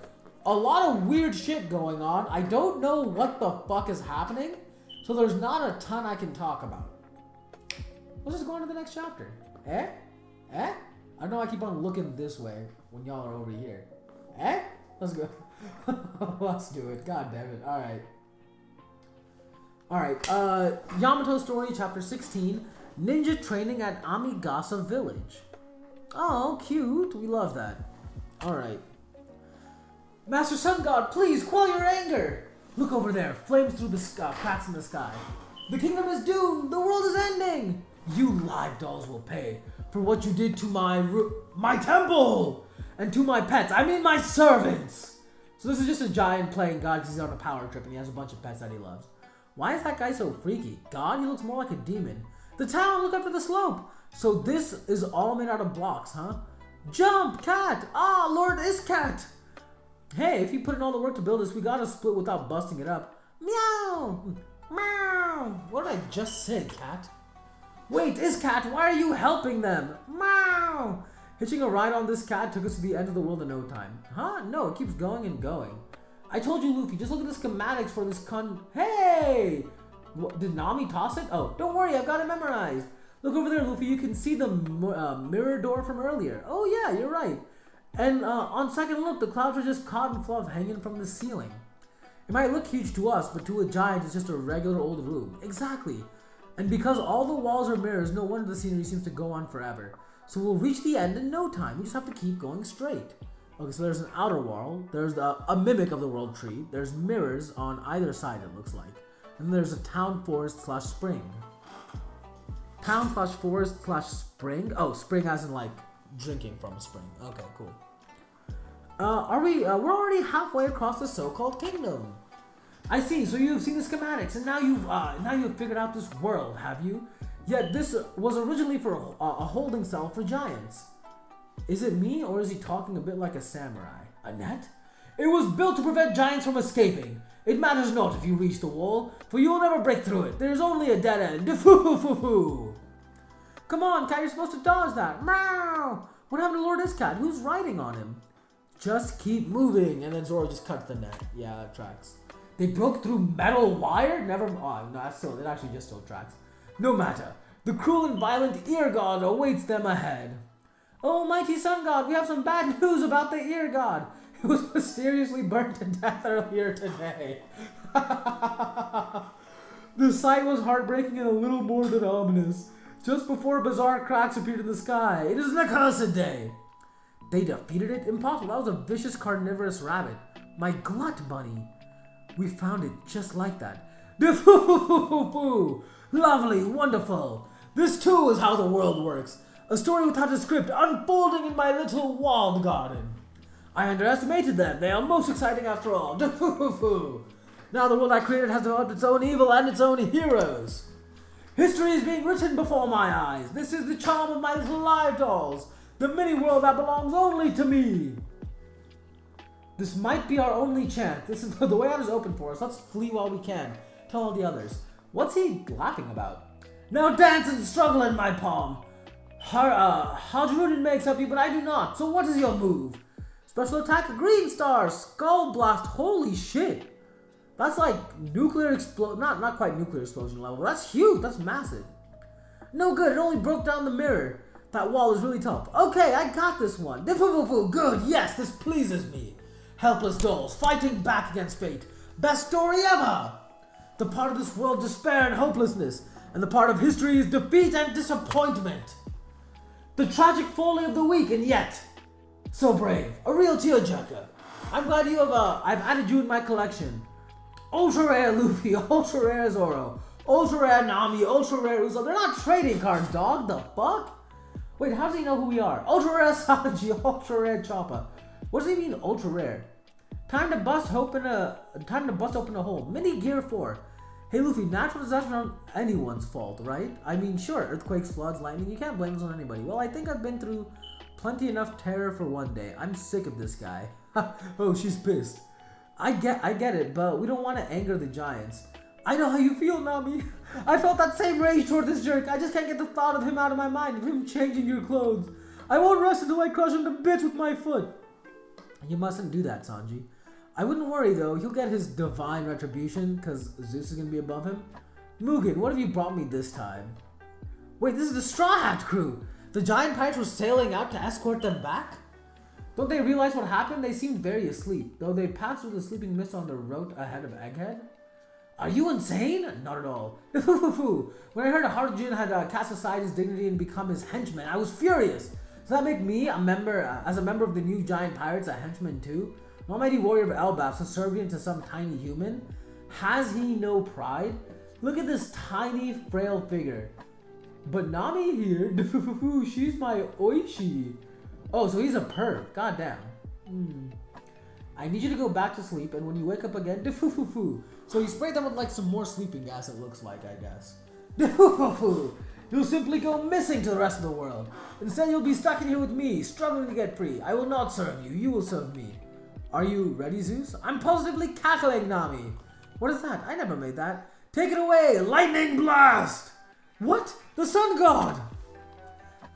A lot of weird shit going on. I don't know what the fuck is happening, so there's not a ton I can talk about. Let's just go on to the next chapter. Eh? I know I keep on looking this way when y'all are over here. Eh? Let's go. Let's do it. God damn it. Alright, Yamato Story, Chapter 16, Ninja Training at Amigasa Village. Oh, cute. We love that. Alright. Master Sun God, please, quell your anger! Look over there, flames through the sky, cracks in the sky. The kingdom is doomed! The world is ending! You live dolls will pay for what you did to my temple! And to my pets, I mean my servants! So this is just a giant playing God because he's on a power trip and he has a bunch of pets that he loves. Why is that guy so freaky? God, he looks more like a demon. The town, look up to the slope! So this is all made out of blocks, huh? Jump, cat! Ah, Lord Iscat! Hey, if you put in all the work to build this, we gotta split without busting it up. Meow! Meow! What did I just say, cat? Wait, Iscat, why are you helping them? Meow! Hitching a ride on this cat took us to the end of the world in no time. Huh? No, it keeps going and going. I told you, Luffy, just look at the schematics for this Hey! What, did Nami toss it? Oh, don't worry, I've got it memorized. Look over there, Luffy, you can see the mirror door from earlier. Oh yeah, you're right. And on second look, the clouds are just cotton fluff hanging from the ceiling. It might look huge to us, but to a giant, it's just a regular old room. Exactly. And because all the walls are mirrors, no wonder the scenery seems to go on forever. So we'll reach the end in no time. We just have to keep going straight. Okay, so there's an outer wall. There's a mimic of the world tree. There's mirrors on either side, it looks like. And there's a town forest / spring. Town / forest / spring? Oh, spring as in like drinking from a spring. Okay, cool. We're already halfway across the so-called kingdom. I see. So you've seen the schematics, and now you've figured out this world, have you? Yet this was originally for a holding cell for giants. Is it me, or is he talking a bit like a samurai? A net? It was built to prevent giants from escaping. It matters not if you reach the wall, for you will never break through it. There is only a dead end. Foo-foo-foo-foo. Come on, cat, you're supposed to dodge that. Meow! What happened to Lord Iscat? Who's riding on him? Just keep moving, and then Zoro just cuts the net. Yeah, that tracks. They broke through metal wire? Never. Oh, no, it actually just still tracks. No matter. The cruel and violent ear god awaits them ahead. Oh, mighty sun god, we have some bad news about the ear god. He was mysteriously burnt to death earlier today. The sight was heartbreaking and a little more than ominous. Just before bizarre cracks appeared in the sky. It is an accursed day. They defeated it? Impossible. That was a vicious carnivorous rabbit. My glut bunny. We found it just like that. Lovely, wonderful. This too is how the world works. A story without a script unfolding in my little walled garden. I underestimated them. They are most exciting after all. Now the world I created has developed its own evil and its own heroes. History is being written before my eyes. This is the charm of my little live dolls. The mini world that belongs only to me. This might be our only chance. This is the way out is open for us. Let's flee while we can. Tell all the others. What's he laughing about? Now dance and struggle in my palm. Hadrudin may accept you, but I do not. So what is your move? Special attack, Green Star, Skull Blast. Holy shit. That's like nuclear explosion. Not quite nuclear explosion level. That's huge. That's massive. No good. It only broke down the mirror. That wall is really tough. Okay, I got this one. Good. Yes, this pleases me. Helpless dolls fighting back against fate. Best story ever. The part of this world despair and hopelessness, and the part of history is defeat and disappointment. The tragic folly of the week, and yet so brave. A real tearjerker. I'm glad you have. I've added you in my collection. Ultra rare Luffy, ultra rare Zoro, ultra rare Nami, ultra rare Usopp. They're not trading cards, dog. The fuck? Wait, how does he know who we are? Ultra rare Sanji, ultra rare Choppa. What does he mean, ultra rare? Time to bust open a hole. Mini Gear 4. Hey Luffy, natural disasters aren't anyone's fault, right? I mean, sure, earthquakes, floods, lightning, you can't blame this on anybody. Well, I think I've been through plenty enough terror for one day. I'm sick of this guy. Oh, she's pissed. I get it, but we don't want to anger the giants. I know how you feel, Nami. I felt that same rage toward this jerk. I just can't get the thought of him out of my mind, of him changing your clothes. I won't rest until I crush him to bits with my foot. You mustn't do that, Sanji. I wouldn't worry, though. He'll get his divine retribution, because Zeus is going to be above him. Mugen, what have you brought me this time? Wait, this is the Straw Hat crew. The giant pirates were sailing out to escort them back? Don't they realize what happened? They seemed very asleep, though they passed through the sleeping mist on the road ahead of Egghead. Are you insane? Not at all. When I heard Harujin had cast aside his dignity and become his henchman, I was furious. Does that make me, as a member of the new giant pirates, a henchman too? An almighty warrior of Elbaf, subservient to some tiny human? Has he no pride? Look at this tiny, frail figure. But Nami here, she's my Oishi. Oh, so he's a perv. Goddamn. I need you to go back to sleep, and when you wake up again, So he sprayed them with like some more sleeping gas, it looks like, I guess. You'll simply go missing to the rest of the world. Instead, you'll be stuck in here with me, struggling to get free. I will not serve you. You will serve me. Are you ready, Zeus? I'm positively cackling, Nami. What is that? I never made that. Take it away, lightning blast! What? The sun god!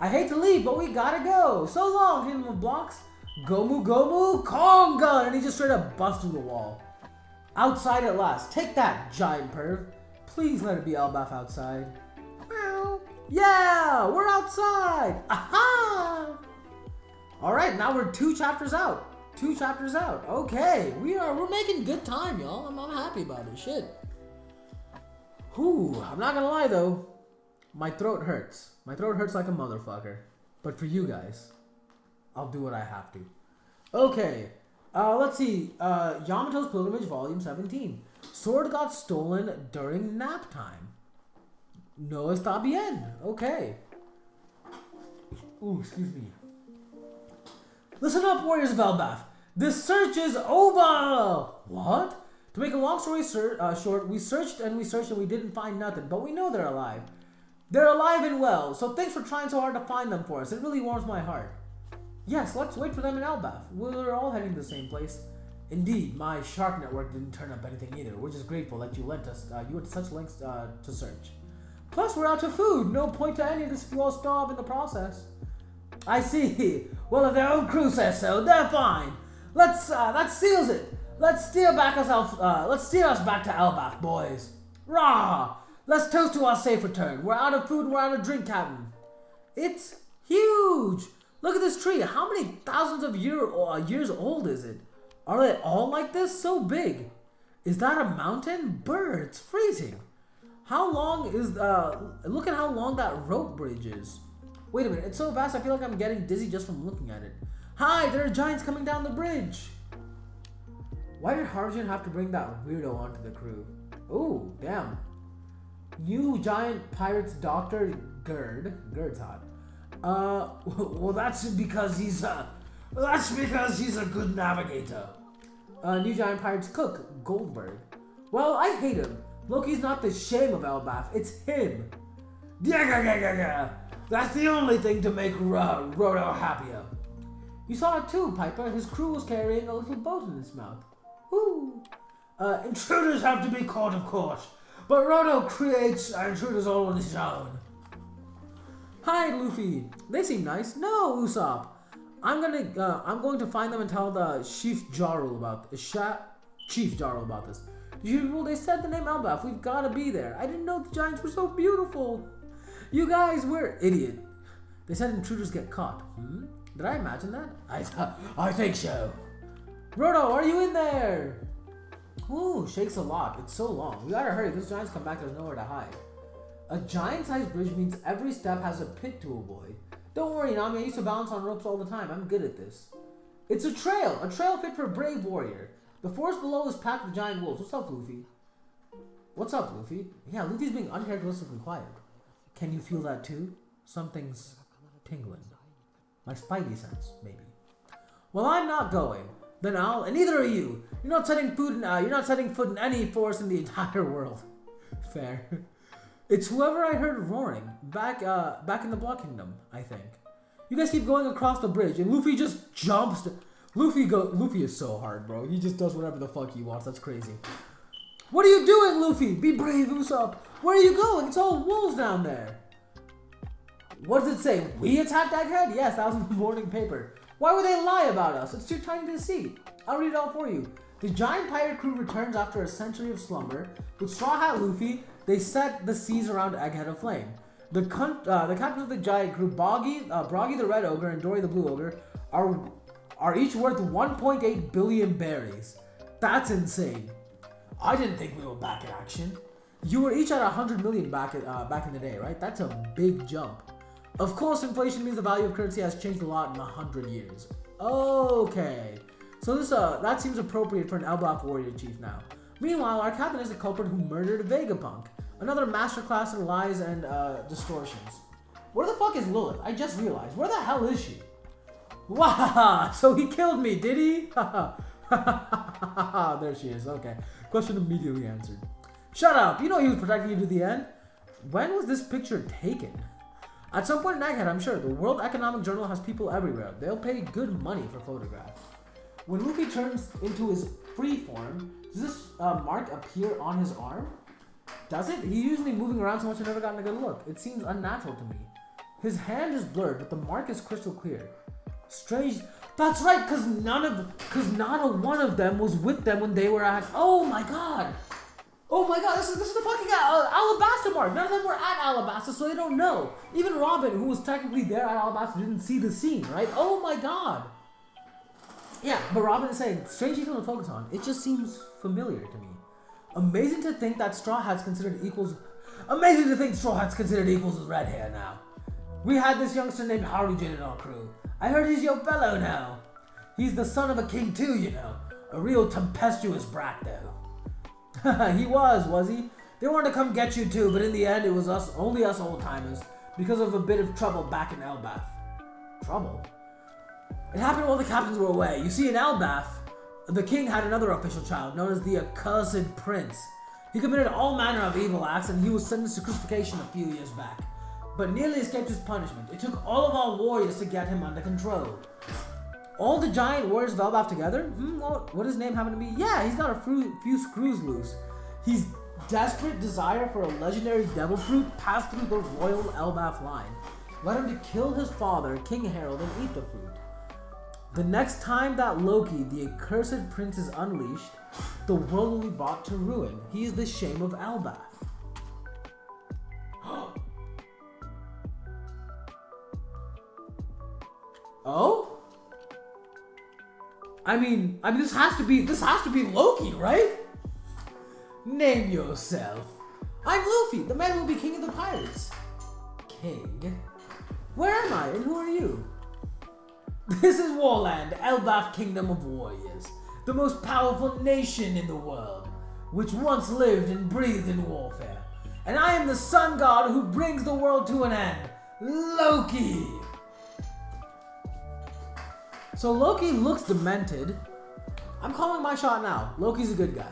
I hate to leave, but we gotta go. So long, Kingdom of Blocks. Gomu Gomu Kong gun! And he just straight up busts through the wall. Outside at last. Take that, giant perv. Please let it be Elbaf outside. Meow. Yeah, we're outside. Aha! Alright, now we're 2 chapters out. 2 chapters out. Okay, we're making good time, y'all. I'm happy about it. Shit. Whew, I'm not gonna lie though. My throat hurts. My throat hurts like a motherfucker. But for you guys, I'll do what I have to. Okay, let's see. Yamato's Pilgrimage, Volume 17. Sword got stolen during nap time. No está bien. Okay. Ooh, excuse me. Listen up, warriors of Elbaf. This search is over! What? To make a long story short, we searched and we didn't find nothing, but we know they're alive. They're alive and well, so thanks for trying so hard to find them for us. It really warms my heart. Yes, let's wait for them in Elbaf. We're all heading to the same place. Indeed, my shark network didn't turn up anything either. We're just grateful that you went to such lengths to search. Plus, we're out of food. No point to any of this if you all starve in the process. I see. Well, if their own crew says so, they're fine. That seals it. Let's steer us back to Elbaf, boys. Rah! Let's toast to our safe return. We're out of food and we're out of drink, Captain. It's huge. Look at this tree. How many thousands of years old is it? Are they all like this? So big. Is that a mountain? Brr, it's freezing. How long is look at how long that rope bridge is. Wait a minute, it's so vast I feel like I'm getting dizzy just from looking at it. Hi, there are giants coming down the bridge. Why did Harjan have to bring that weirdo onto the crew? Oh, damn. New giant pirate's doctor, Gerd's hot. Well that's because he's a good navigator. New giant pirate's cook, Goldberg. Well, I hate him. Loki's not the shame of Elbaf, it's him. That's the only thing to make Roto happier. You saw it too, Piper. His crew was carrying a little boat in his mouth. Woo! Intruders have to be caught, of course. But Roto creates intruders all on his own. Hi, Luffy. They seem nice. No, Usopp. I'm going to find them and tell the Chief Jarl about this. They said the name Elbaf. We've got to be there. I didn't know the giants were so beautiful. You guys were idiot. They said intruders get caught. Did I imagine that? I think so. Roto, are you in there? Ooh, shakes a lot. It's so long. We gotta hurry. Those giants come back. There's nowhere to hide. A giant-sized bridge means every step has a pit to avoid. Don't worry, Nami. I used to balance on ropes all the time. I'm good at this. It's a trail fit for a brave warrior. The forest below is packed with giant wolves. What's up, Luffy? What's up, Luffy? Yeah, Luffy's being uncharacteristically quiet. Can you feel that too? Something's tingling. My spidey sense, maybe. Well, I'm not going. Then and neither are you. You're not setting foot in any forest in the entire world. Fair. It's whoever I heard roaring back in the Block Kingdom, I think. You guys keep going across the bridge, and Luffy just jumps. Luffy is so hard, bro. He just does whatever the fuck he wants. That's crazy. What are you doing, Luffy? Be brave, Usopp. Where are you going? It's all wolves down there. What does it say? We attacked Egghead? Yes, that was in the morning paper. Why would they lie about us? It's too tiny to see. I'll read it all for you. The giant pirate crew returns after a century of slumber. With Straw Hat Luffy, they set the seas around Egghead aflame. The captains of the giant crew, Broggy the Red Ogre and Dory the Blue Ogre, are each worth 1.8 billion berries. That's insane. I didn't think we were back in action. You were each at 100 million back in the day, right? That's a big jump. Of course, inflation means the value of currency has changed a lot in 100 years. Okay. So that seems appropriate for an Elbaf warrior chief now. Meanwhile, our captain is the culprit who murdered Vegapunk. Another masterclass in lies and distortions. Where the fuck is Lilith? I just realized. Where the hell is she? Wow! So he killed me, did he? There she is. Okay. Question immediately answered. Shut up! You know he was protecting you to the end. When was this picture taken? At some point in Egghead, I'm sure. The World Economic Journal has people everywhere. They'll pay good money for photographs. When Luffy turns into his free form, does this mark appear on his arm? Does it? He's usually moving around so much I've never gotten a good look. It seems unnatural to me. His hand is blurred, but the mark is crystal clear. Strange. That's right, because not a one of them was with them when they were at. Oh my god! Oh my god! This is the fucking Alabasta mark. None of them were at Alabasta, so they don't know. Even Robin, who was technically there at Alabasta, didn't see the scene, right? Oh my god! Yeah, but Robin is saying strange detail to focus on. It just seems familiar to me. Amazing to think that Straw Hat's considered equals. Amazing to think Straw Hat's considered equals with red hair now. We had this youngster named Harujin in our crew. I heard he's your fellow now. He's the son of a king too, you know. A real tempestuous brat though. He was he? They wanted to come get you too, but in the end it was only us old timers, because of a bit of trouble back in Elbaf. Trouble? It happened while the captains were away. You see, in Elbaf, the king had another official child known as the Accursed Prince. He committed all manner of evil acts and he was sentenced to crucifixion a few years back, but nearly escaped his punishment. It took all of our warriors to get him under control. All the giant warriors of Elbaf together? What does his name happen to be? Yeah, he's got a few screws loose. His desperate desire for a legendary devil fruit passed through the royal Elbaf line, led him to kill his father, King Harold, and eat the fruit. The next time that Loki, the Accursed Prince, is unleashed, the world will be brought to ruin. He is the shame of Elbaf. Oh? I mean, this has to be Loki, right? Name yourself. I'm Luffy, the man who will be king of the pirates. King? Where am I, and who are you? This is Warland, Elbaf Kingdom of Warriors, the most powerful nation in the world, which once lived and breathed in warfare. And I am the sun god who brings the world to an end, Loki. So Loki looks demented. I'm calling my shot now. Loki's a good guy.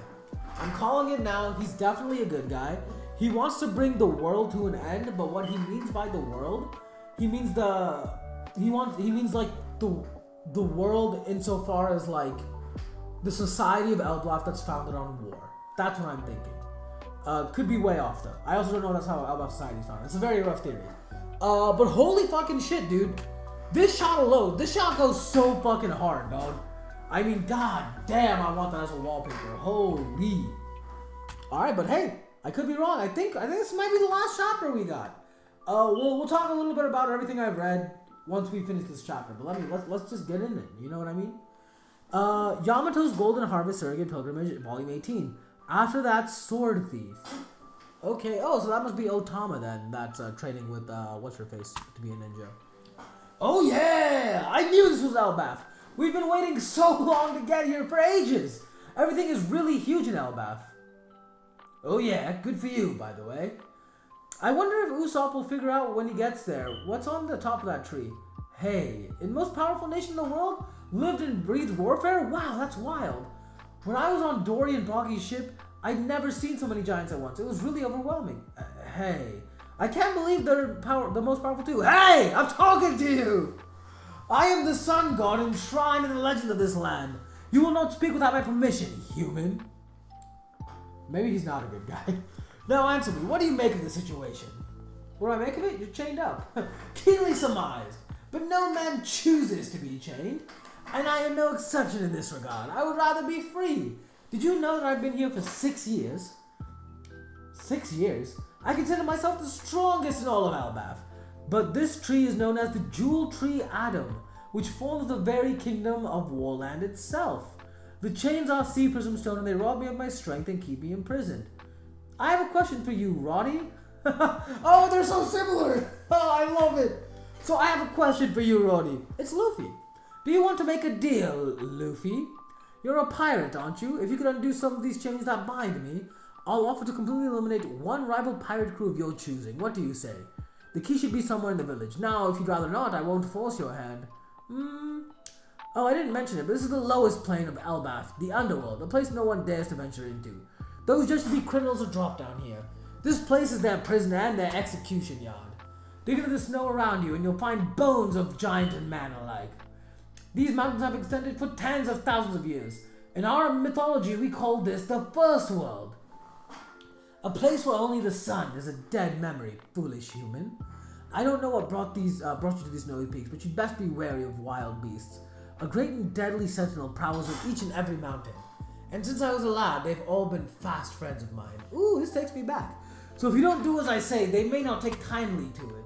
I'm calling it now. He's definitely a good guy. He wants to bring the world to an end, but what he means by the world, he means like the world insofar as like the society of Elbaf that's founded on war. That's what I'm thinking. Could be way off though. I also don't know that's how Elbaf society is founded. It's a very rough theory. But holy fucking shit, dude. This shot alone, this shot goes so fucking hard, dog. I mean, god damn, I want that as a wallpaper. Holy. Alright, but hey, I could be wrong. I think this might be the last chapter we got. We'll talk a little bit about everything I've read once we finish this chapter. But let's just get in it. You know what I mean? Yamato's Golden Harvest Surrogate Pilgrimage, Volume 18. After that, Sword Thief. Okay, so that must be Otama then. That's training with what's her face to be a ninja. Oh yeah! I knew this was Elbaf. We've been waiting so long to get here for ages. Everything is really huge in Elbaf. Oh yeah, good for you, by the way. I wonder if Usopp will figure out when he gets there what's on the top of that tree. Hey, in most powerful nation in the world, lived and breathed warfare? Wow, that's wild. When I was on Dory and Boggy's ship, I'd never seen so many giants at once. It was really overwhelming. Hey, I can't believe they're the most powerful too. Hey, I'm talking to you. I am the sun god enshrined in the legend of this land. You will not speak without my permission, human. Maybe he's not a good guy. Now answer me, what do you make of the situation? What do I make of it? You're chained up. Keenly surmised. But no man chooses to be chained. And I am no exception in this regard. I would rather be free. Did you know that I've been here for 6 years? 6 years? I consider myself the strongest in all of Elbaf. But this tree is known as the Jewel Tree Adam, which forms the very kingdom of Warland itself. The chains are sea prism stone and they rob me of my strength and keep me imprisoned. I have a question for you, Roddy. Oh, they're so similar. Oh, I love it. So I have a question for you, Roddy. It's Luffy. Do you want to make a deal, Luffy? You're a pirate, aren't you? If you could undo some of these chains that bind me, I'll offer to completely eliminate one rival pirate crew of your choosing. What do you say? The key should be somewhere in the village. Now, if you'd rather not, I won't force your hand. Oh, I didn't mention it, but this is the lowest plane of Elbaf, the underworld, a place no one dares to venture into. Those just to be criminals are dropped down here. This place is their prison and their execution yard. Dig into the snow around you and you'll find bones of giant and man alike. These mountains have extended for tens of thousands of years. In our mythology, we call this the First World. A place where only the sun is a dead memory, foolish human. I don't know what brought you to these snowy peaks, but you'd best be wary of wild beasts. A great and deadly sentinel prowls of each and every mountain. And since I was a lad, they've all been fast friends of mine. Ooh, this takes me back. So if you don't do as I say, they may not take kindly to it.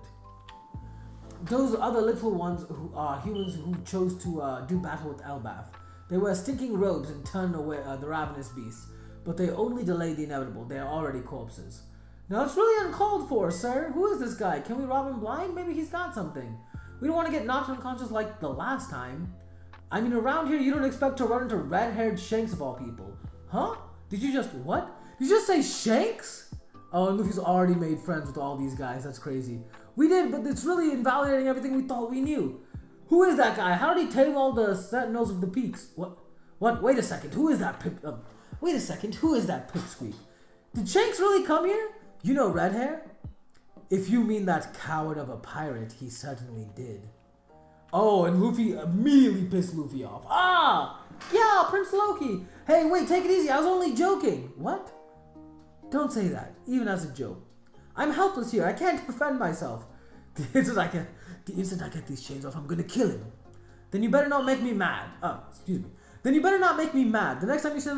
Those other little ones who are humans who chose to do battle with Elbaf. They wear stinking robes and turn away the ravenous beasts. But they only delay the inevitable. They are already corpses. Now it's really uncalled for, sir. Who is this guy? Can we rob him blind? Maybe he's got something. We don't want to get knocked unconscious like the last time. I mean, around here you don't expect to run into red-haired Shanks of all people. Huh? Did you just, what? Did you just say Shanks? Oh, and Luffy's already made friends with all these guys. That's crazy. We did, but it's really invalidating everything we thought we knew. Who is that guy? How did he tame all the sentinels of the peaks? What? Wait a second. Who is that pip? Wait a second. Who is that pipsqueak? Did Shanks really come here? You know red hair? If you mean that coward of a pirate, he certainly did. Oh, and Luffy immediately pissed Luffy off. Ah! Yeah, Prince Loki! Hey, wait, take it easy. I was only joking. What? Don't say that, even as a joke. I'm helpless here. I can't defend myself. The instant I get these chains off, I'm gonna kill him. Then you better not make me mad. Excuse me. Then you better not make me mad. The next time you say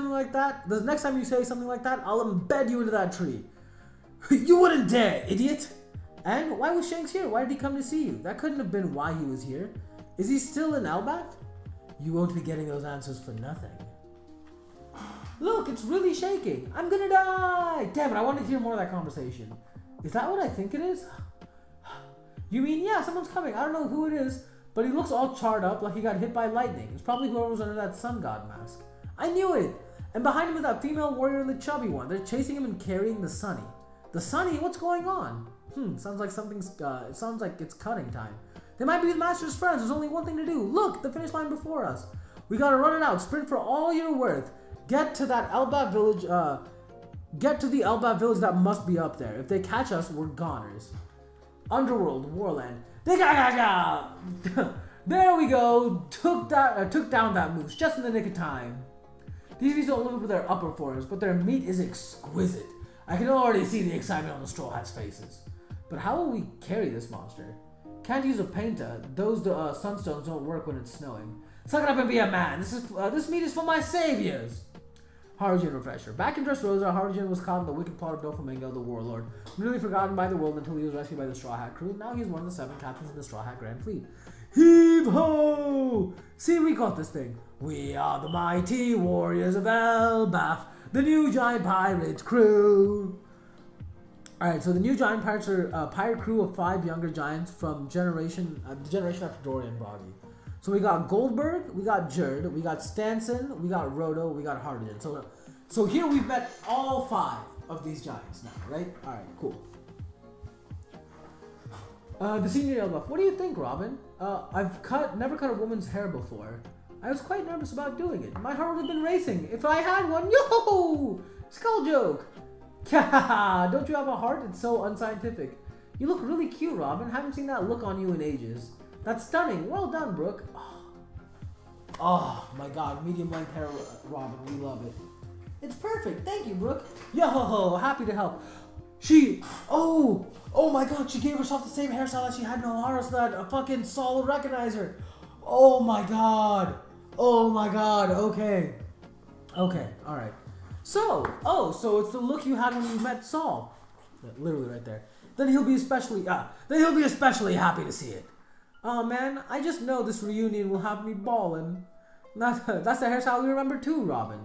something like that, I'll embed you into that tree. You wouldn't dare, idiot! And why was Shanks here? Why did he come to see you? That couldn't have been why he was here. Is he still in Elbaf? You won't be getting those answers for nothing. Look, it's really shaking. I'm gonna die! Damn it, I want to hear more of that conversation. Is that what I think it is? You mean, yeah, someone's coming. I don't know who it is, but he looks all charred up like he got hit by lightning. It's probably whoever was under that sun god mask. I knew it! And behind him is that female warrior and the chubby one. They're chasing him and carrying the Sunny. The Sunny? What's going on? Sounds like it sounds like it's cutting time. They might be the Master's friends. There's only one thing to do. Look, the finish line before us. We gotta run it out. Sprint for all you're worth. Get to that Elbaf village, get to the Elbaf village that must be up there. If they catch us, we're goners. Underworld, Warland. There we go. Took down that moose just in the nick of time. These beasts don't live up to their upper forms, but their meat is exquisite. I can already see the excitement on the Straw Hats' faces. But how will we carry this monster? Can't use a painter. Those sunstones don't work when it's snowing. Suck it up and be a man. This meat is for my saviors. Harujin refresher. Back in Dressrosa, Harujin was caught in the wicked plot of Doflamingo, the warlord, nearly forgotten by the world until he was rescued by the Straw Hat crew. Now he's one of the 7 captains in the Straw Hat Grand Fleet. Heave ho! See, we got this thing. We are the mighty warriors of Elbaf, the new giant pirate crew. Alright, so the new giant pirates are a pirate crew of 5 younger giants from the generation after Dorian Broggy. So we got Goldberg, we got Jerd, we got Stanson, we got Roto, we got Hardigan. So here we've met all 5 of these giants now, right? Alright, cool. The senior Elbaf. What do you think, Robin? I've never cut a woman's hair before. I was quite nervous about doing it. My heart would have been racing if I had one. Yo! Skull joke! Don't you have a heart? It's so unscientific. You look really cute, Robin. Haven't seen that look on you in ages. That's stunning. Well done, Brooke. Oh my god. Medium length hair, Robin. We love it. It's perfect. Thank you, Brooke. Yo, happy to help. Oh my god. She gave herself the same hairstyle that she had in Ohara so that a fucking Saul would recognize her. Oh my god. Okay. Alright. So it's the look you had when you met Saul. Literally right there. Then he'll be especially happy to see it. Oh man, I just know this reunion will have me ballin'. That's the hairstyle we remember too, Robin.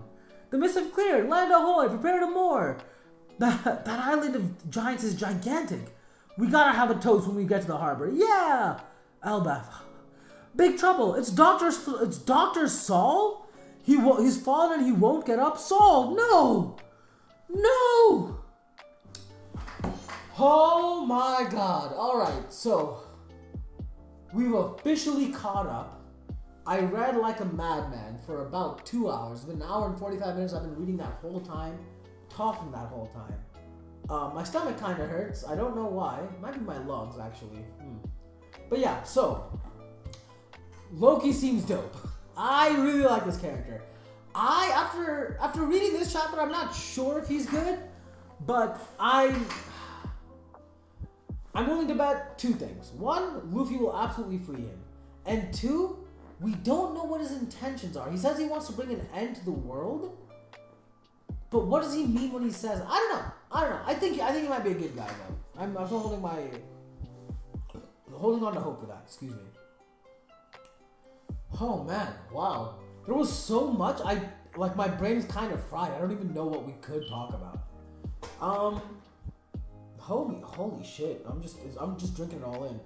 The missive cleared. Land ahoy. Prepare to moor. That island of giants is gigantic. We gotta have a toast when we get to the harbor. Yeah, Elbaf. Big trouble. It's Dr. Saul. He's fallen and he won't get up. Saul, no. Oh my god. All right, so we've officially caught up. I read like a madman for about 2 hours. It's been an hour and 45 minutes. I've been reading that whole time, talking that whole time. My stomach kind of hurts. I don't know why. It might be my lungs, actually. But yeah, so Loki seems dope. I really like this character. After reading this chapter, I'm not sure if he's good, but I'm willing to bet 2 things. 1, Luffy will absolutely free him. And 2, we don't know what his intentions are. He says he wants to bring an end to the world, but what does he mean when he says? I don't know. I think he might be a good guy though. I'm still holding on to hope for that. Excuse me. Oh man, wow. There was so much. My brain is kind of fried. I don't even know what we could talk about. Holy shit. I'm just drinking it all in.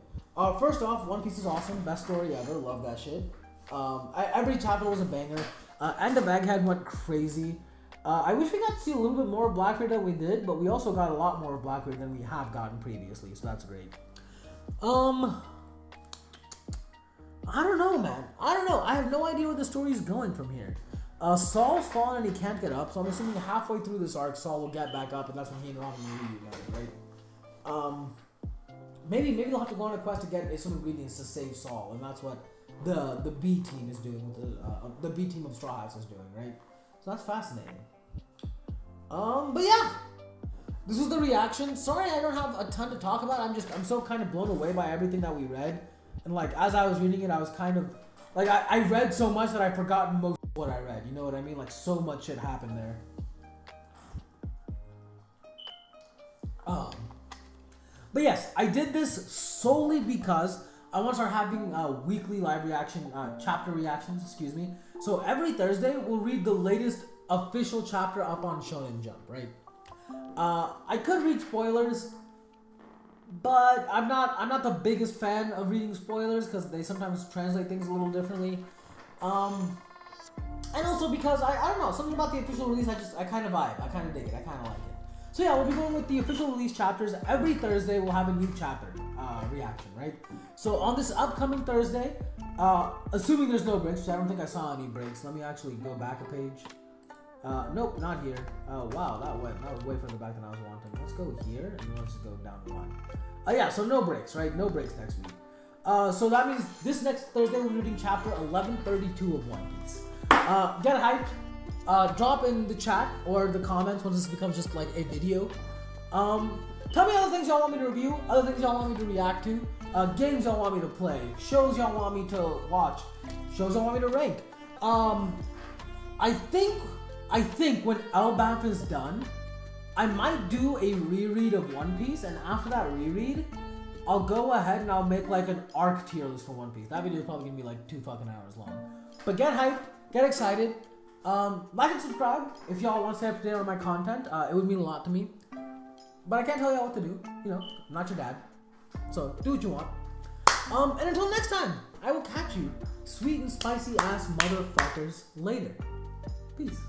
First off, One Piece is awesome. Best story ever. Love that shit. Every chapter was a banger. And the Baghead went crazy. I wish we got to see a little bit more of Blackbeard than we did, but we also got a lot more of Blackbeard than we have gotten previously, so that's great. I don't know, man. I don't know. I have no idea where the story is going from here. Saul's fallen and he can't get up, so I'm assuming halfway through this arc, Saul will get back up, and that's when he and Robin will reunite, right? Maybe they'll have to go on a quest to get some ingredients to save Saul, and that's what the B team is doing with the B team of Straw Hats is doing, right? So that's fascinating. But yeah, this was the reaction. Sorry, I don't have a ton to talk about. I'm so kind of blown away by everything that we read, and like as I was reading it, I was kind of like I read so much that I've forgotten most of what I read. You know what I mean? Like so much shit happened there. But yes, I did this solely because I want to start having weekly live reaction, chapter reactions, excuse me. So every Thursday, we'll read the latest official chapter up on Shonen Jump, right? I could read spoilers, but I'm not the biggest fan of reading spoilers because they sometimes translate things a little differently. And also because I don't know, something about the official release, I kind of vibe, I kind of dig it, I kind of like it. So yeah, we'll be going with the official release chapters. Every Thursday we'll have a new chapter reaction, right? So on this upcoming Thursday, assuming there's no breaks, which I don't think I saw any breaks. Let me actually go back a page. Nope, not here. Oh wow, that was way further back than I was wanting. Let's go here, and then let's just go down one. Yeah, so no breaks, right? No breaks next week. So that means this next Thursday we'll be reading chapter 1132 of One Piece. Get hyped. Drop in the chat or the comments once this becomes just like a video. Tell me other things y'all want me to review, other things y'all want me to react to, games y'all want me to play, shows y'all want me to watch, shows y'all want me to rank. I think when Elbaf is done, I might do a reread of One Piece, and after that reread, I'll go ahead and I'll make like an arc tier list for One Piece. That video is probably gonna be like 2 fucking hours long. But get hyped, get excited. Like and subscribe if y'all want to stay up to date on my content. It would mean a lot to me. But I can't tell y'all what to do. You know, I'm not your dad. So do what you want. And until next time, I will catch you, sweet and spicy ass motherfuckers, later. Peace.